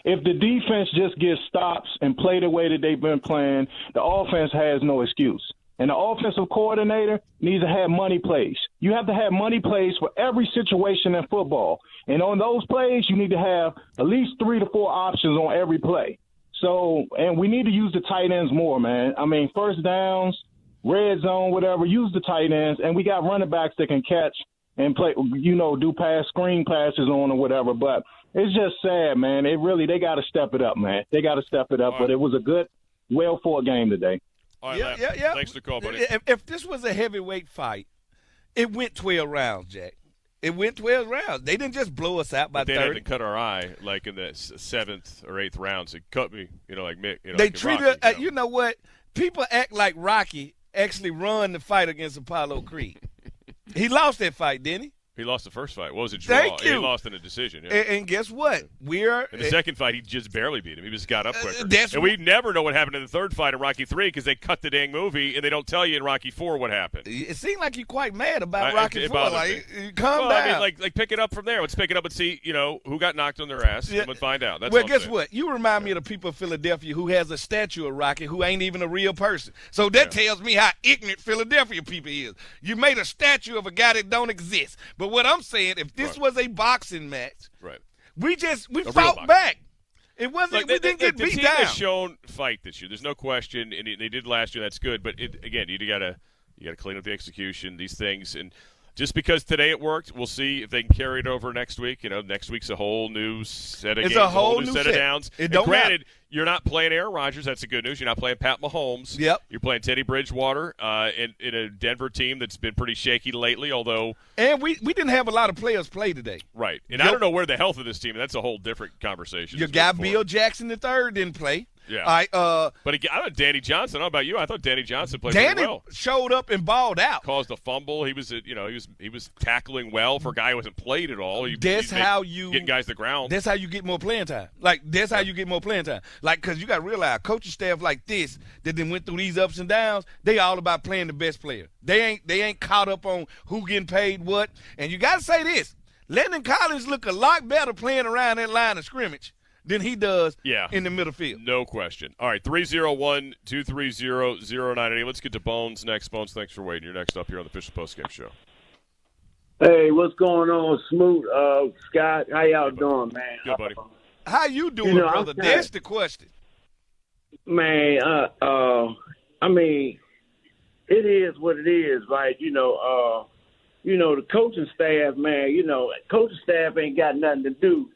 the defense just gets stops and play the way that they've been playing, the offense has no excuse. And the offensive coordinator needs to have money plays. You have to have money plays for every situation in football. And on those plays, you need to have at least 3 to 4 options on every play. So, and we need to use the tight ends more, man. I mean, first downs, red zone, whatever, use the tight ends. And we got running backs that can catch and play, do screen passes on or whatever. But it's just sad, man. They got to step it up, man. They got to step it up. But it was a good, well-fought game today. All right, yeah. Thanks for the call, buddy. If this was a heavyweight fight, it went 12 rounds, Jack. It went 12 rounds. They didn't just blow us out by 30. They had to cut our eye, like in the 7th or 8th rounds. It cut me, like Mick. They treated you know what? People act like Rocky actually run the fight against Apollo Creed. He lost that fight, didn't he? He lost the first fight. What was it? Draw? Thank you. He lost in a decision. Yeah. And guess what? In the second fight, he just barely beat him. He just got up quicker. And we never know what happened in the third fight in Rocky 3 because they cut the dang movie and they don't tell you in Rocky 4 what happened. It seemed like you're quite mad about Rocky 4. Calm down. I mean, like pick it up from there. Let's pick it up and see, who got knocked on their ass. And we'll find out. That's guess what? You remind me of the people of Philadelphia who has a statue of Rocky who ain't even a real person. So that tells me how ignorant Philadelphia people is. You made a statue of a guy that don't exist. But what I'm saying, if this was a boxing match, we fought back. It wasn't. We didn't get beat down. The team has shown fight this year. There's no question, and they did last year. That's good. But again, you gotta clean up the execution, these things, and just because today it worked, we'll see if they can carry it over next week. Next week's a whole new set of games, a whole new new set of downs. Granted, you're not playing Aaron Rodgers. That's the good news. You're not playing Pat Mahomes. Yep. You're playing Teddy Bridgewater in a Denver team that's been pretty shaky lately, although – and we didn't have a lot of players play today. Right. And I don't know where the health of this team – that's a whole different conversation. Your guy Bill Jackson III didn't play. Yeah. All right, but again, I thought Danny Johnson. I don't know about you. I thought Danny Johnson played pretty well. Danny showed up and balled out. Caused a fumble. He was, he was tackling well for a guy who hasn't played at all. Getting guys to the ground. That's how you get more playing time. That's how you get more playing time. Because you got to realize, coaching staff like this that then went through these ups and downs, they all about playing the best player. They ain't caught up on who getting paid what. And you got to say this: Landon Collins look a lot better playing around that line of scrimmage than he does in the middle field. No question. All right, 301-230-0980. Let's get to Bones next. Bones, thanks for waiting. You're next up here on the Official Postgame Show. Hey, what's going on, Smoot? Scott, how y'all doing, man? Good, buddy. How you doing, brother? That's the question. Man, I mean, it is what it is, right? The coaching staff, man, coaching staff ain't got nothing to do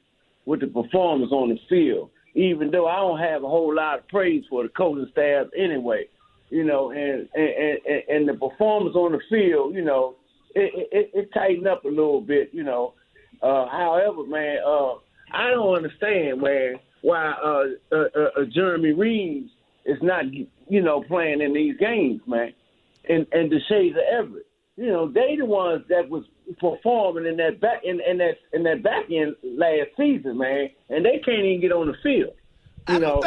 with the performance on the field, even though I don't have a whole lot of praise for the coaching staff anyway, and the performance on the field, it tightened up a little bit, however, man, I don't understand, man, why Jeremy Reeves is not, playing in these games, man, and the shades of Everett. They the ones that was performing in that back end last season, man, and they can't even get on the field. I don't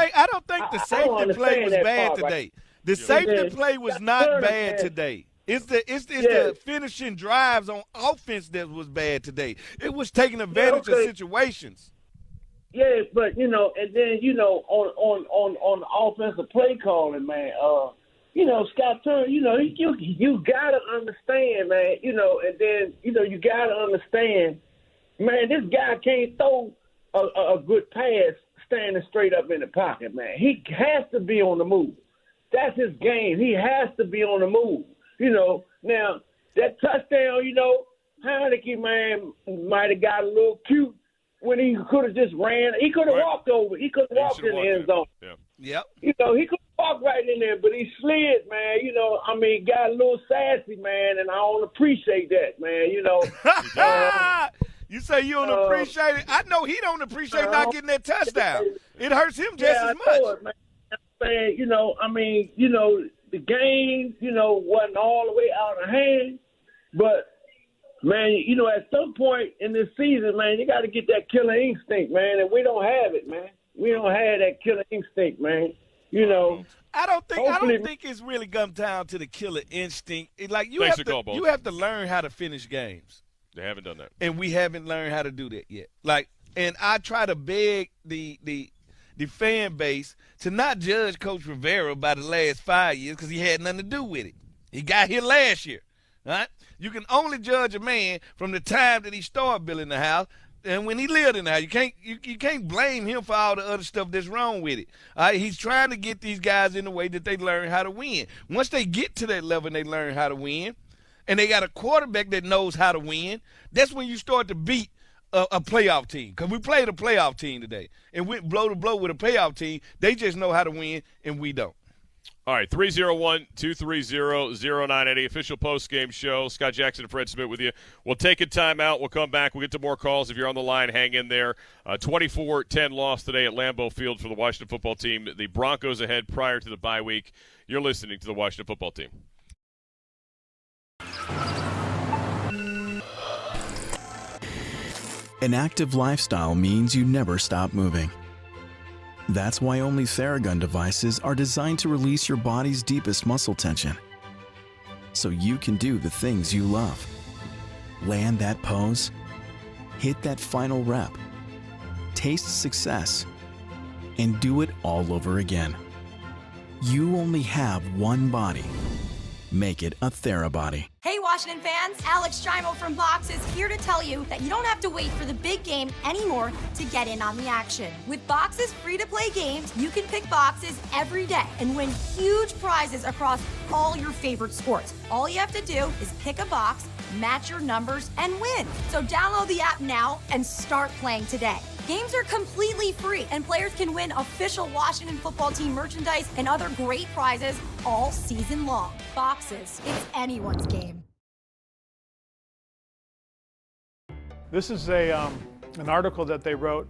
think the safety play was bad today. Right? The safety play was not bad today. It's the finishing drives on offense that was bad today. It was taking advantage of situations. Yeah, but and then on the offensive play calling, man. Scott Turner, you gotta understand, man. And then you gotta understand, man. This guy can't throw a good pass standing straight up in the pocket, man. He has to be on the move. That's his game. He has to be on the move. Now that touchdown, Heineke, man, might have got a little cute when he could have just ran. He could have walked over. He could have walked in the end zone. Yeah. He could walk right in there, but he slid, man. Got a little sassy, man, and I don't appreciate that, man. You say you don't appreciate it. I know he don't appreciate not getting that touchdown. It hurts him just as much. Man. The game, wasn't all the way out of hand, but man, at some point in this season, man, you got to get that killer instinct, man, and we don't have it, man. We don't have that killer instinct, man. I don't think it's really come down to the killer instinct. You have to learn how to finish games. They haven't done that, and we haven't learned how to do that yet. And I try to beg the fan base to not judge Coach Rivera by the last 5 years because he had nothing to do with it. He got here last year. Right? You can only judge a man from the time that he started building the house and when he lived in the house. You can't blame him for all the other stuff that's wrong with it. All right? He's trying to get these guys in the way that they learn how to win. Once they get to that level and they learn how to win, and they got a quarterback that knows how to win, that's when you start to beat a playoff team. Because we played a playoff team today and went blow to blow with a playoff team. They just know how to win, and we don't. All right, 301-230-0980, official post-game show. Scott Jackson and Fred Smith with you. We'll take a timeout. We'll come back. We'll get to more calls. If you're on the line, hang in there. 24-10 loss today at Lambeau Field for the Washington football team. The Broncos ahead prior to the bye week. You're listening to the Washington football team. An active lifestyle means you never stop moving. That's why only Theragun devices are designed to release your body's deepest muscle tension, so you can do the things you love. Land that pose, hit that final rep, taste success, and do it all over again. You only have one body. Make it a TheraBody. Hey Washington fans, Alex Strimo from Box is here to tell you that you don't have to wait for the big game anymore to get in on the action. With Box's free-to-play games, you can pick boxes every day and win huge prizes across all your favorite sports. All you have to do is pick a box, match your numbers, and win. So download the app now and start playing today. Games are completely free, and players can win official Washington football team merchandise and other great prizes all season long. Boxes, it's anyone's game. This is an article that they wrote.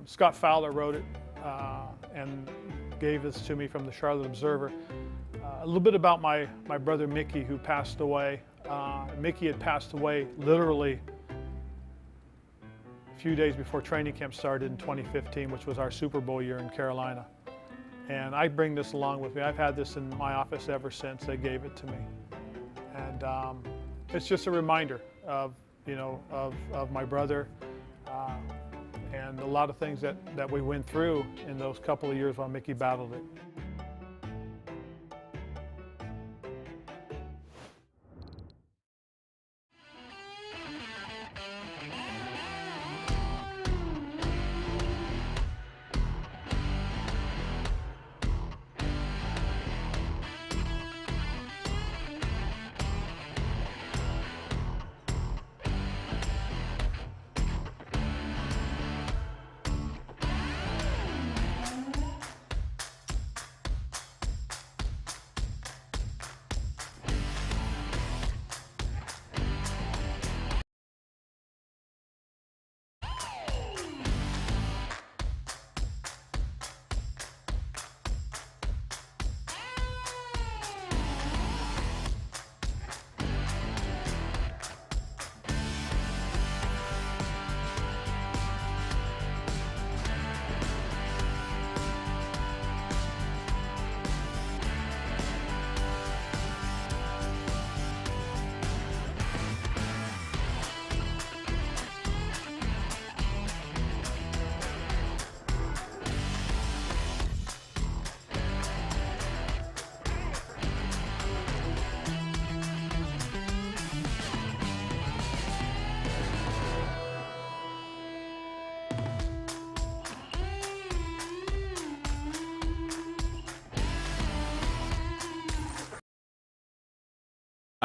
Scott Fowler wrote it and gave this to me from the Charlotte Observer. A little bit about my brother Mickey, who passed away. Mickey had passed away literally a few days before training camp started in 2015, which was our Super Bowl year in Carolina. And I bring this along with me. I've had this in my office ever since they gave it to me. And it's just a reminder of my brother and a lot of things that we went through in those couple of years while Mickey battled it.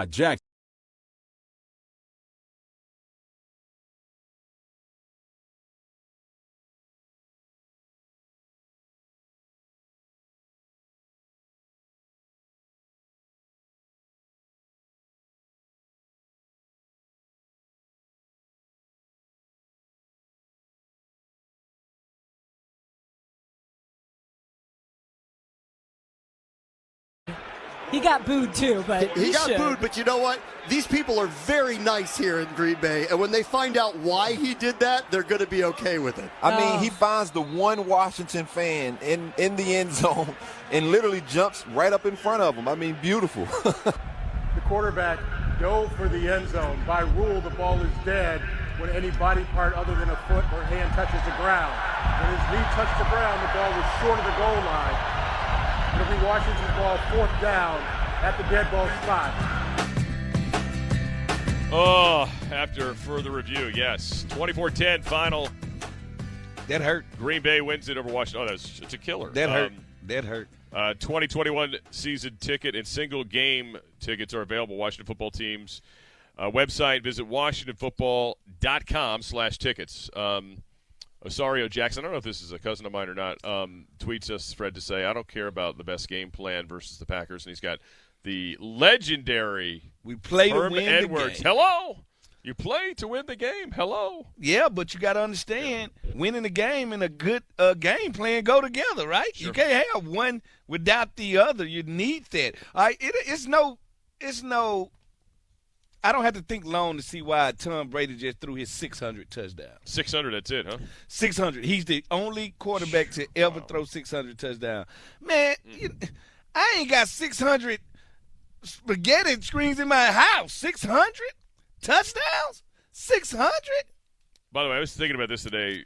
Jackson. He got booed too, but he got should. booed. But you know what? These people are very nice here in Green Bay, and when they find out why he did that, they're going to be okay with it. I mean, he finds the one Washington fan in the end zone and literally jumps right up in front of him. I mean, beautiful. The quarterback dove for the end zone. By rule, the ball is dead when any body part other than a foot or hand touches the ground. When his knee touched the ground, the ball was short of the goal line. It'll be Washington's ball, 4th down at the dead ball spot. Oh, after further review, yes. 24-10 final. That hurt. Green Bay wins it over Washington. Oh, it's a killer. That hurt. That hurt. 2021 season ticket and single game tickets are available. Washington football team's website. Visit WashingtonFootball.com/tickets. Osario Jackson, I don't know if this is a cousin of mine or not, tweets us, Fred, to say, I don't care about the best game plan versus the Packers. And he's got the legendary We play to Herm win Edwards. the game. Hello. You play to win the game. Hello. Yeah, but you got to understand, winning the game and a good game plan go together, right? Sure. You can't have one without the other. You need that. All right, it's no. I don't have to think long to see why Tom Brady just threw his 600 touchdown. 600, that's it, huh? 600. He's the only quarterback to ever throw 600 touchdowns. Man, I ain't got 600 spaghetti screens in my house. 600 touchdowns? 600? By the way, I was thinking about this today.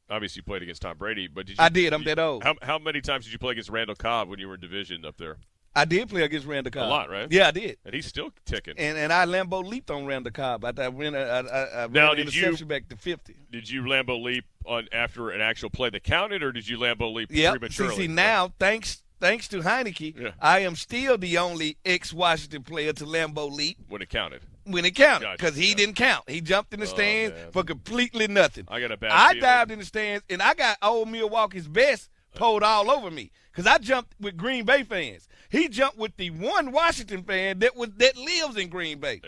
Obviously, you played against Tom Brady, but did you? I did. I'm that old. How many times did you play against Randall Cobb when you were in division up there? I did play against Randall Cobb. A lot, right? Yeah, I did. And he's still ticking. And I Lambeau leaped on Randall Cobb. I ran an interception back to 50. Did you Lambeau leap on after an actual play that counted, or did you Lambeau leap prematurely? See, now, thanks to Heineke, I am still the only ex-Washington player to Lambeau leap. When it counted. When it counted, because he didn't count. He jumped in the stands for completely nothing. I got a bad I feeling. dived in the stands, and I got old Milwaukee's best pulled all over me because I jumped with Green Bay fans. He jumped with the one Washington fan that lives in Green Bay,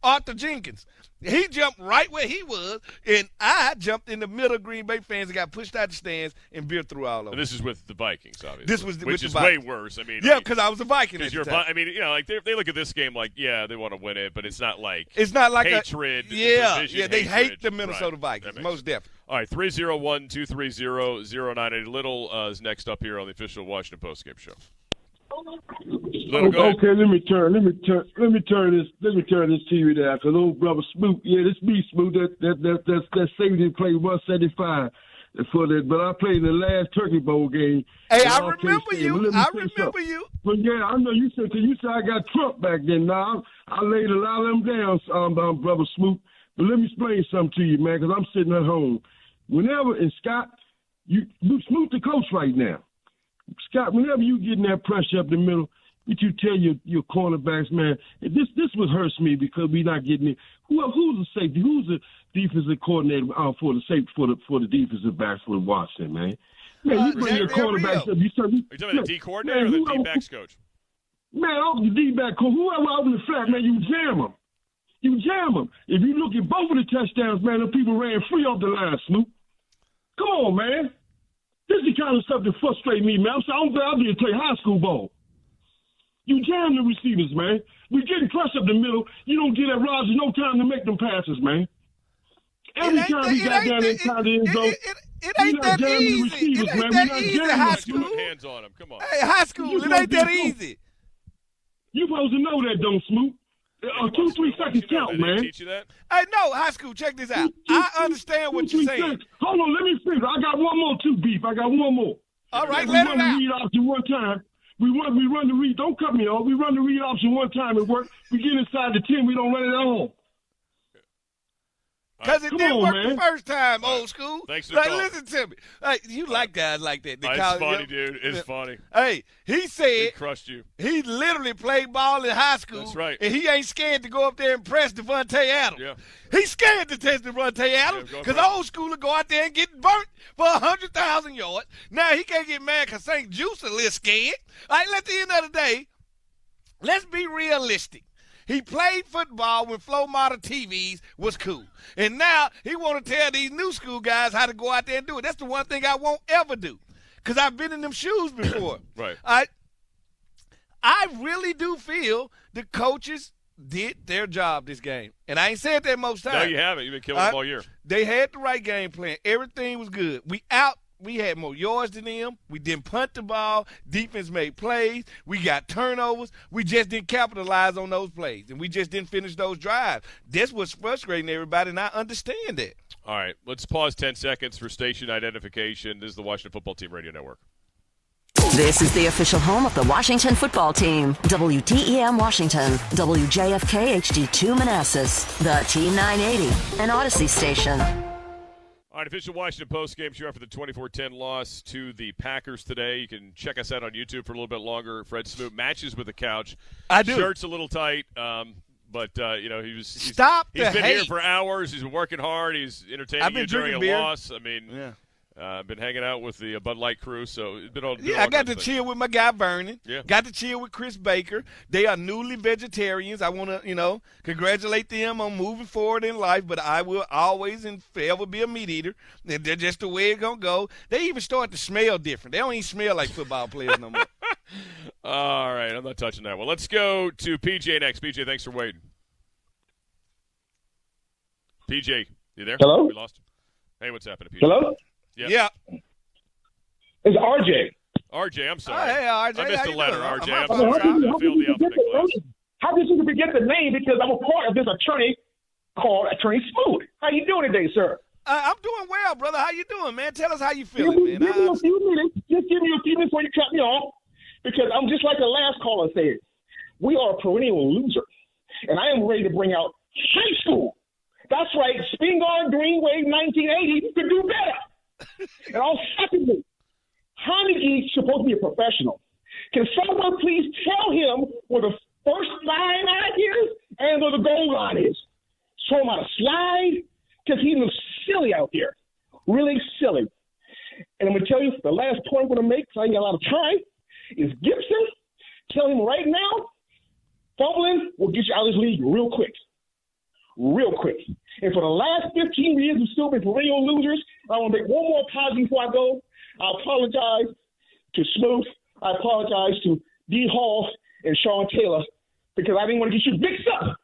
Arthur Jenkins. He jumped right where he was, and I jumped in the middle of Green Bay fans and got pushed out the stands and beer threw all over. And this is with the Vikings, obviously. This was which with is the Vikings. way worse. I mean, because I was a Viking at the time. I mean, like they look at this game like, they want to win it, but it's not like hatred. They hate the Minnesota Vikings, most definitely. All right, 301-230-0980. Little is next up here on the official Washington Postgame show. Okay, let me turn this TV down because old brother Smoot, this me Smoot, that safety played 175 for that, but I played in the last Turkey Bowl game. Hey, I remember you. But yeah, I know you said I got Trump back then. Now I laid a lot of them down, brother Smoot. But let me explain something to you, man, because I'm sitting at home. Whenever and Scott, you Smoot the coach right now. Scott, whenever you get in that pressure up the middle, what you tell your cornerbacks, man, this what hurts me because we not getting it. Who's the safety? Who's the defensive coordinator for the safety for the defensive backs for Washington, man? Man, you bring your cornerbacks up. Are you talking about the D coordinator or the D-backs coach? Man, off the D-back coach, whoever open the flat, man, you jam them. You jam them. If you look at both of the touchdowns, man, the people ran free off the line, Snoop. Come on, man. This is the kind of stuff that frustrates me, man. I'm glad I didn't play high school ball. You jam the receivers, man. We getting pressed up the middle. You don't give that Rodgers no time to make them passes, man. Every time he got down inside the end zone, it ain't that easy. It ain't that easy, high school. Hands on him. Come on. Hey, high school, it ain't that easy. You supposed to know that, don't Smoot. 2-3 seconds count, man. Teach you that? Hey, no, high school, check this out. I understand what you're saying. Hold on, let me finish. I got one more too, Beef. I got one more. All right, let it out. We run the read option one time. We run the read. Don't cut me off. We run the read option one time. It worked. We get inside the 10. We don't run it at all. Because it didn't work the first time, old school. Thanks for the call. Listen to me. Hey, you like guys like that. It's funny, dude. It's funny. Hey, he said He crushed you. he literally played ball in high school. That's right. And he ain't scared to go up there and press Devontae Adams. Yeah. He's scared to test Devontae Adams because old schooler go out there and get burnt for 100,000 yards. Now he can't get mad because St. Juice a little scared. All right, at the end of the day, let's be realistic. He played football when flow model TVs was cool. And now he want to tell these new school guys how to go out there and do it. That's the one thing I won't ever do because I've been in them shoes before. Right. I really do feel the coaches did their job this game. And I ain't said that most times. No, you haven't. You've been killing them all year. They had the right game plan. Everything was good. We had more yards than them. We didn't punt the ball. Defense made plays. We got turnovers. We just didn't capitalize on those plays, and we just didn't finish those drives. That's what's frustrating everybody, and I understand that. All right, let's pause 10 seconds for station identification. This is the Washington Football Team Radio Network. This is the official home of the Washington Football Team. WTEM Washington, WJFK HD2 Manassas, the T980, an Odyssey station. All right, official Washington Postgame show after the 24-10 loss to the Packers today. You can check us out on YouTube for a little bit longer. Fred Smoot matches with the couch. I do. Shirt's a little tight, but he's been here for hours. He's been working hard. He's entertaining you during a loss. I mean, I've been hanging out with the Bud Light crew, so it's been all. I got to chill with my guy Vernon. Yeah. Got to chill with Chris Baker. They are newly vegetarians. I want to, congratulate them on moving forward in life. But I will always and forever be a meat eater. They're just the way it's gonna go. They even start to smell different. They don't even smell like football players no more. All right, I'm not touching that one. Let's go to PJ next. PJ, thanks for waiting. PJ, you there? Hello? We lost him. Hey, what's happening, PJ? Hello? Yeah. It's RJ. RJ, I'm sorry. Oh, hey, RJ. I missed a letter, doing? RJ. I'm sorry. I failed the alphabet class. How did you forget the name? Because I'm a part of this attorney called Attorney Smoot. How you doing today, sir? I'm doing well, brother. How you doing, man? Tell us how you feeling, man. Give me a few minutes. Just give me a few minutes before you cut me off. Because I'm just like the last caller said. We are a perennial loser. And I am ready to bring out high school. That's right. Spingarn, Green Wave, 1980. You can do better. And all secondly, Haneke supposed to be a professional. Can someone please tell him where the first line is and where the goal line is? Show him how to slide, because he looks silly out there. Really silly. And I'm going to tell you, the last point I'm going to make, because I ain't got a lot of time, is Gibson. Tell him right now, fumbling will get you out of this league real quick. Real quick. And for the last 15 years, we've still been perennial losers. I want to make one more apology before I go. I apologize to Smoot. I apologize to D. Hall and Sean Taylor because I didn't want to get you mixed up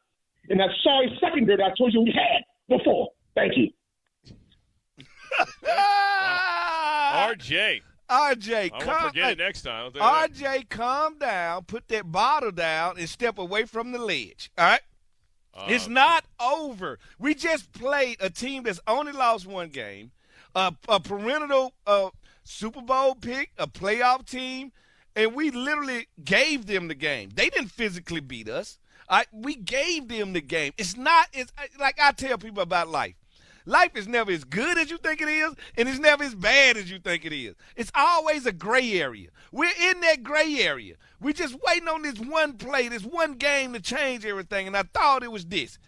in that sorry secondary that I told you we had before. Thank you. RJ. RJ, I won't forget it next time. RJ, calm down, put that bottle down, and step away from the ledge. All right? It's not over. We just played a team that's only lost one game, a perennial Super Bowl pick, a playoff team, and we literally gave them the game. They didn't physically beat us. We gave them the game. It's like I tell people about life. Life is never as good as you think it is, and it's never as bad as you think it is. It's always a gray area. We're in that gray area. We're just waiting on this one play, this one game to change everything, and I thought it was this.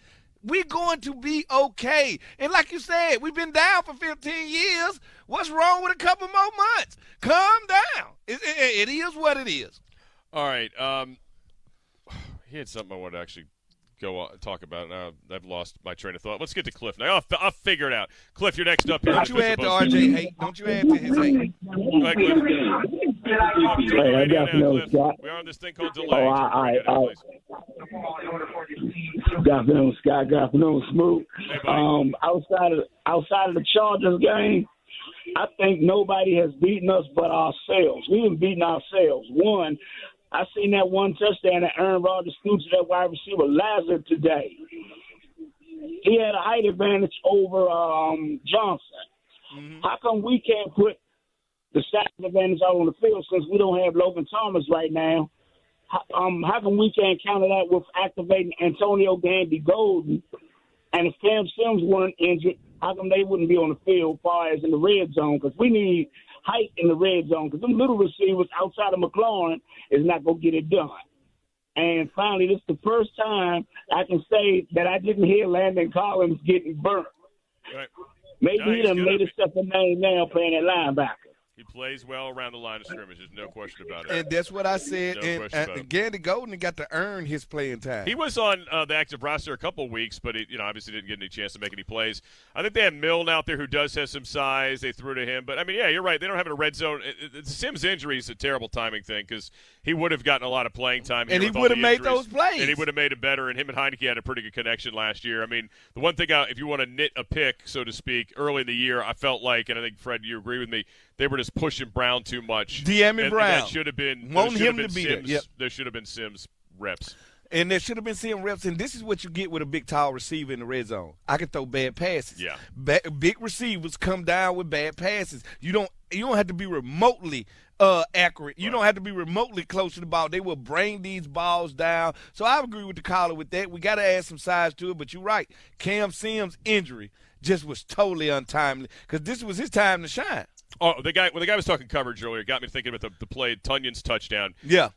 We're going to be okay. And like you said, we've been down for 15 years. What's wrong with a couple more months? Calm down. It is what it is. All right. He had something I wanted to actually talk about. Now I've lost my train of thought. Let's get to Cliff now. I'll figure it out. Cliff, you're next up here. Don't you add to RJ hate. Don't you add to his hate. Go ahead, Cliff. Hey, I got to know, Scott. We're on this thing called delay. Oh, all right. Good afternoon, Scott. Good afternoon, Smoot. Outside of the Chargers game, I think nobody has beaten us but ourselves. We've been beating ourselves. One, I seen that one touchdown that Aaron Rodgers threw to that wide receiver Lazard today. He had a height advantage over Johnson. Mm-hmm. How come we can't put the size advantage out on the field since we don't have Logan Thomas right now? How come we can't counter that with activating Antonio Gandy Golden And if Cam Sims weren't injured, how come they wouldn't be on the field as far as in the red zone? Because we need height in the red zone, because them little receivers outside of McLaurin is not going to get it done. And finally, this is the first time I can say that I didn't hear Landon Collins getting burnt. Right. Maybe he done made himself a name now playing at linebacker. He plays well around the line of scrimmage. There's no question about it. And that's what I said. No and question about it. Gandy Golden got to earn his playing time. He was on the active roster a couple of weeks, but he, obviously didn't get any chance to make any plays. I think they have Milne out there who does have some size. They threw to him. But, I mean, yeah, you're right. They don't have a red zone. Sims' injury is a terrible timing thing because he would have gotten a lot of playing time. And he would have made those plays. And he would have made it better. And him and Heineke had a pretty good connection last year. I mean, the one thing, if you want to knit a pick, so to speak, early in the year, I felt like, and I think, Fred, you agree with me, they were just pushing Brown too much. De'Ami Brown. And that should have been. Want him to be there. Yep. There should have been Sims reps. And there should have been Sims reps. And this is what you get with a big, tall receiver in the red zone. I can throw bad passes. Yeah. Big receivers come down with bad passes. You don't have to be remotely accurate. You don't have to be remotely close to the ball. They will bring these balls down. So I agree with the caller with that. We got to add some size to it. But you're right. Cam Sims' injury just was totally untimely because this was his time to shine. Oh, when the guy was talking coverage earlier, it got me thinking about the play, Tunyon's touchdown. Yeah.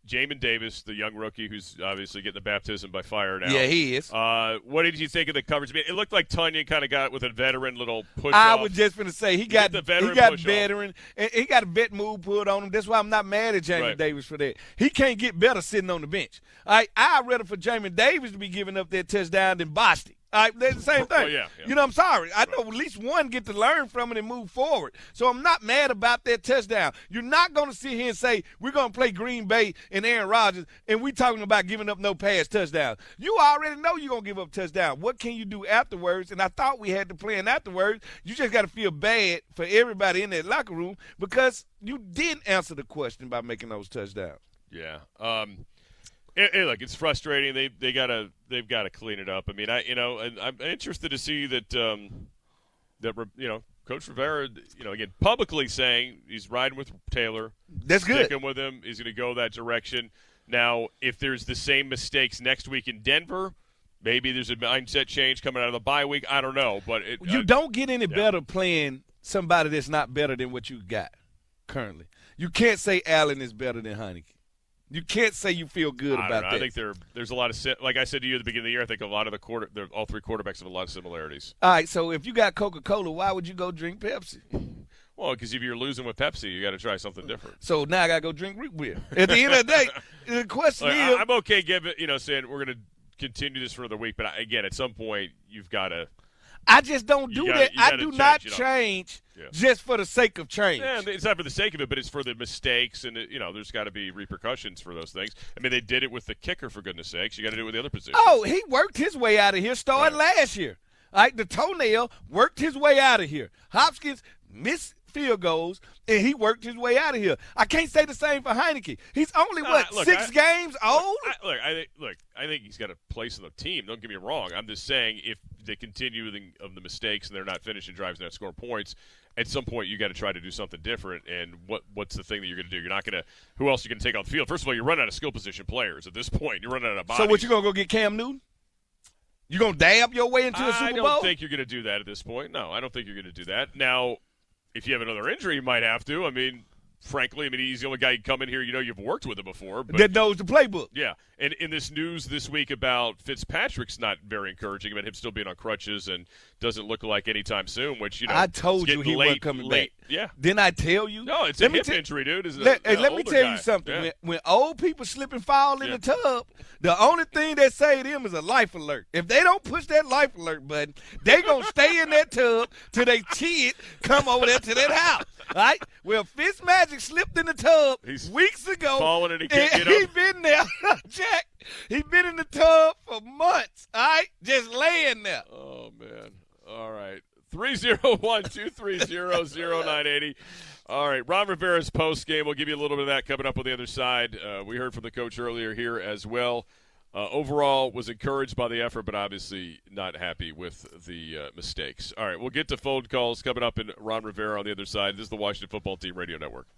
Jamin Davis, the young rookie who's obviously getting the baptism by fire now. Yeah, he is. What did you think of the coverage? I mean, it looked like Tonyan kind of got with a veteran little push I off. was just going to say, he got the veteran. And he got a vet move put on him. That's why I'm not mad at Jamin Davis for that. He can't get better sitting on the bench. I'd rather for Jamin Davis to be giving up that touchdown than Bostic. They're the same thing. Well, yeah. You know, I'm sorry. I know at least one get to learn from it and move forward. So I'm not mad about that touchdown. You're not going to sit here and say we're going to play Green Bay and Aaron Rodgers and we talking about giving up no pass touchdowns. You already know you're going to give up touchdown. What can you do afterwards? And I thought we had the plan afterwards. You just got to feel bad for everybody in that locker room because you didn't answer the question by making those touchdowns. Yeah. Look, it's frustrating. They've got to clean it up. I mean, I'm interested to see that Coach Rivera, again, publicly saying he's riding with Taylor. That's good. Sticking with him. He's going to go that direction. Now, if there's the same mistakes next week in Denver, maybe there's a mindset change coming out of the bye week. I don't know, but you don't get any better playing somebody that's not better than what you got currently. You can't say Allen is better than Heineke. You can't say you feel good about that. I think there's a lot of like I said to you at the beginning of the year. I think a lot of all three quarterbacks have a lot of similarities. All right, so if you got Coca-Cola, why would you go drink Pepsi? Well, because if you're losing with Pepsi, you got to try something different. So now I got to go drink root beer. At the end of the day, the question is, I'm okay saying we're going to continue this for another week, but again, at some point you've got to. I just don't do that. I do not change just for the sake of change. Yeah, it's not for the sake of it, but it's for the mistakes, and there's got to be repercussions for those things. I mean, they did it with the kicker, for goodness sakes. You got to do it with the other positions. Oh, he worked his way out of here starting last year. All right, the toenail worked his way out of here. Hopkins missed field goals, and he worked his way out of here. I can't say the same for Heineke. He's only, 6 games old? I think he's got a place on the team. Don't get me wrong. I'm just saying if they continue of the mistakes and they're not finishing drives and not scoring points, at some point you got to try to do something different. And what's the thing that you're going to do? You're not going to – who else are you going to take on the field? First of all, you're running out of skill position players at this point. You're running out of bodies. So what, you going to go get Cam Newton? You going to dab your way into a Super Bowl? I don't think you're going to do that at this point. No, I don't think you're going to do that. Now, if you have another injury, you might have to. I mean, frankly, he's the only guy who come in here, you've worked with him before. But, that knows the playbook. Yeah. And in this news this week about Fitzpatrick's not very encouraging about him still being on crutches and doesn't look like anytime soon, which, I told you he wasn't coming back. Yeah. Didn't I tell you? No, it's a hip injury, dude. Let me tell you something. Yeah. When old people slip and fall in the tub, the only thing that save them is a life alert. If they don't push that life alert button, they going to stay in that tub till they kid come over there to that house. All right? Well, Fitzmagic slipped in the tub weeks ago. Falling and he can't get up. He been there, Jack. He been in the tub for months, all right? Just laying there. Oh, man. All right. 301-230-0980. All right. Ron Rivera's post game. We'll give you a little bit of that coming up on the other side. We heard from the coach earlier here as well. Overall, was encouraged by the effort, but obviously not happy with the mistakes. All right. We'll get to phone calls coming up in Ron Rivera on the other side. This is the Washington Football Team Radio Network.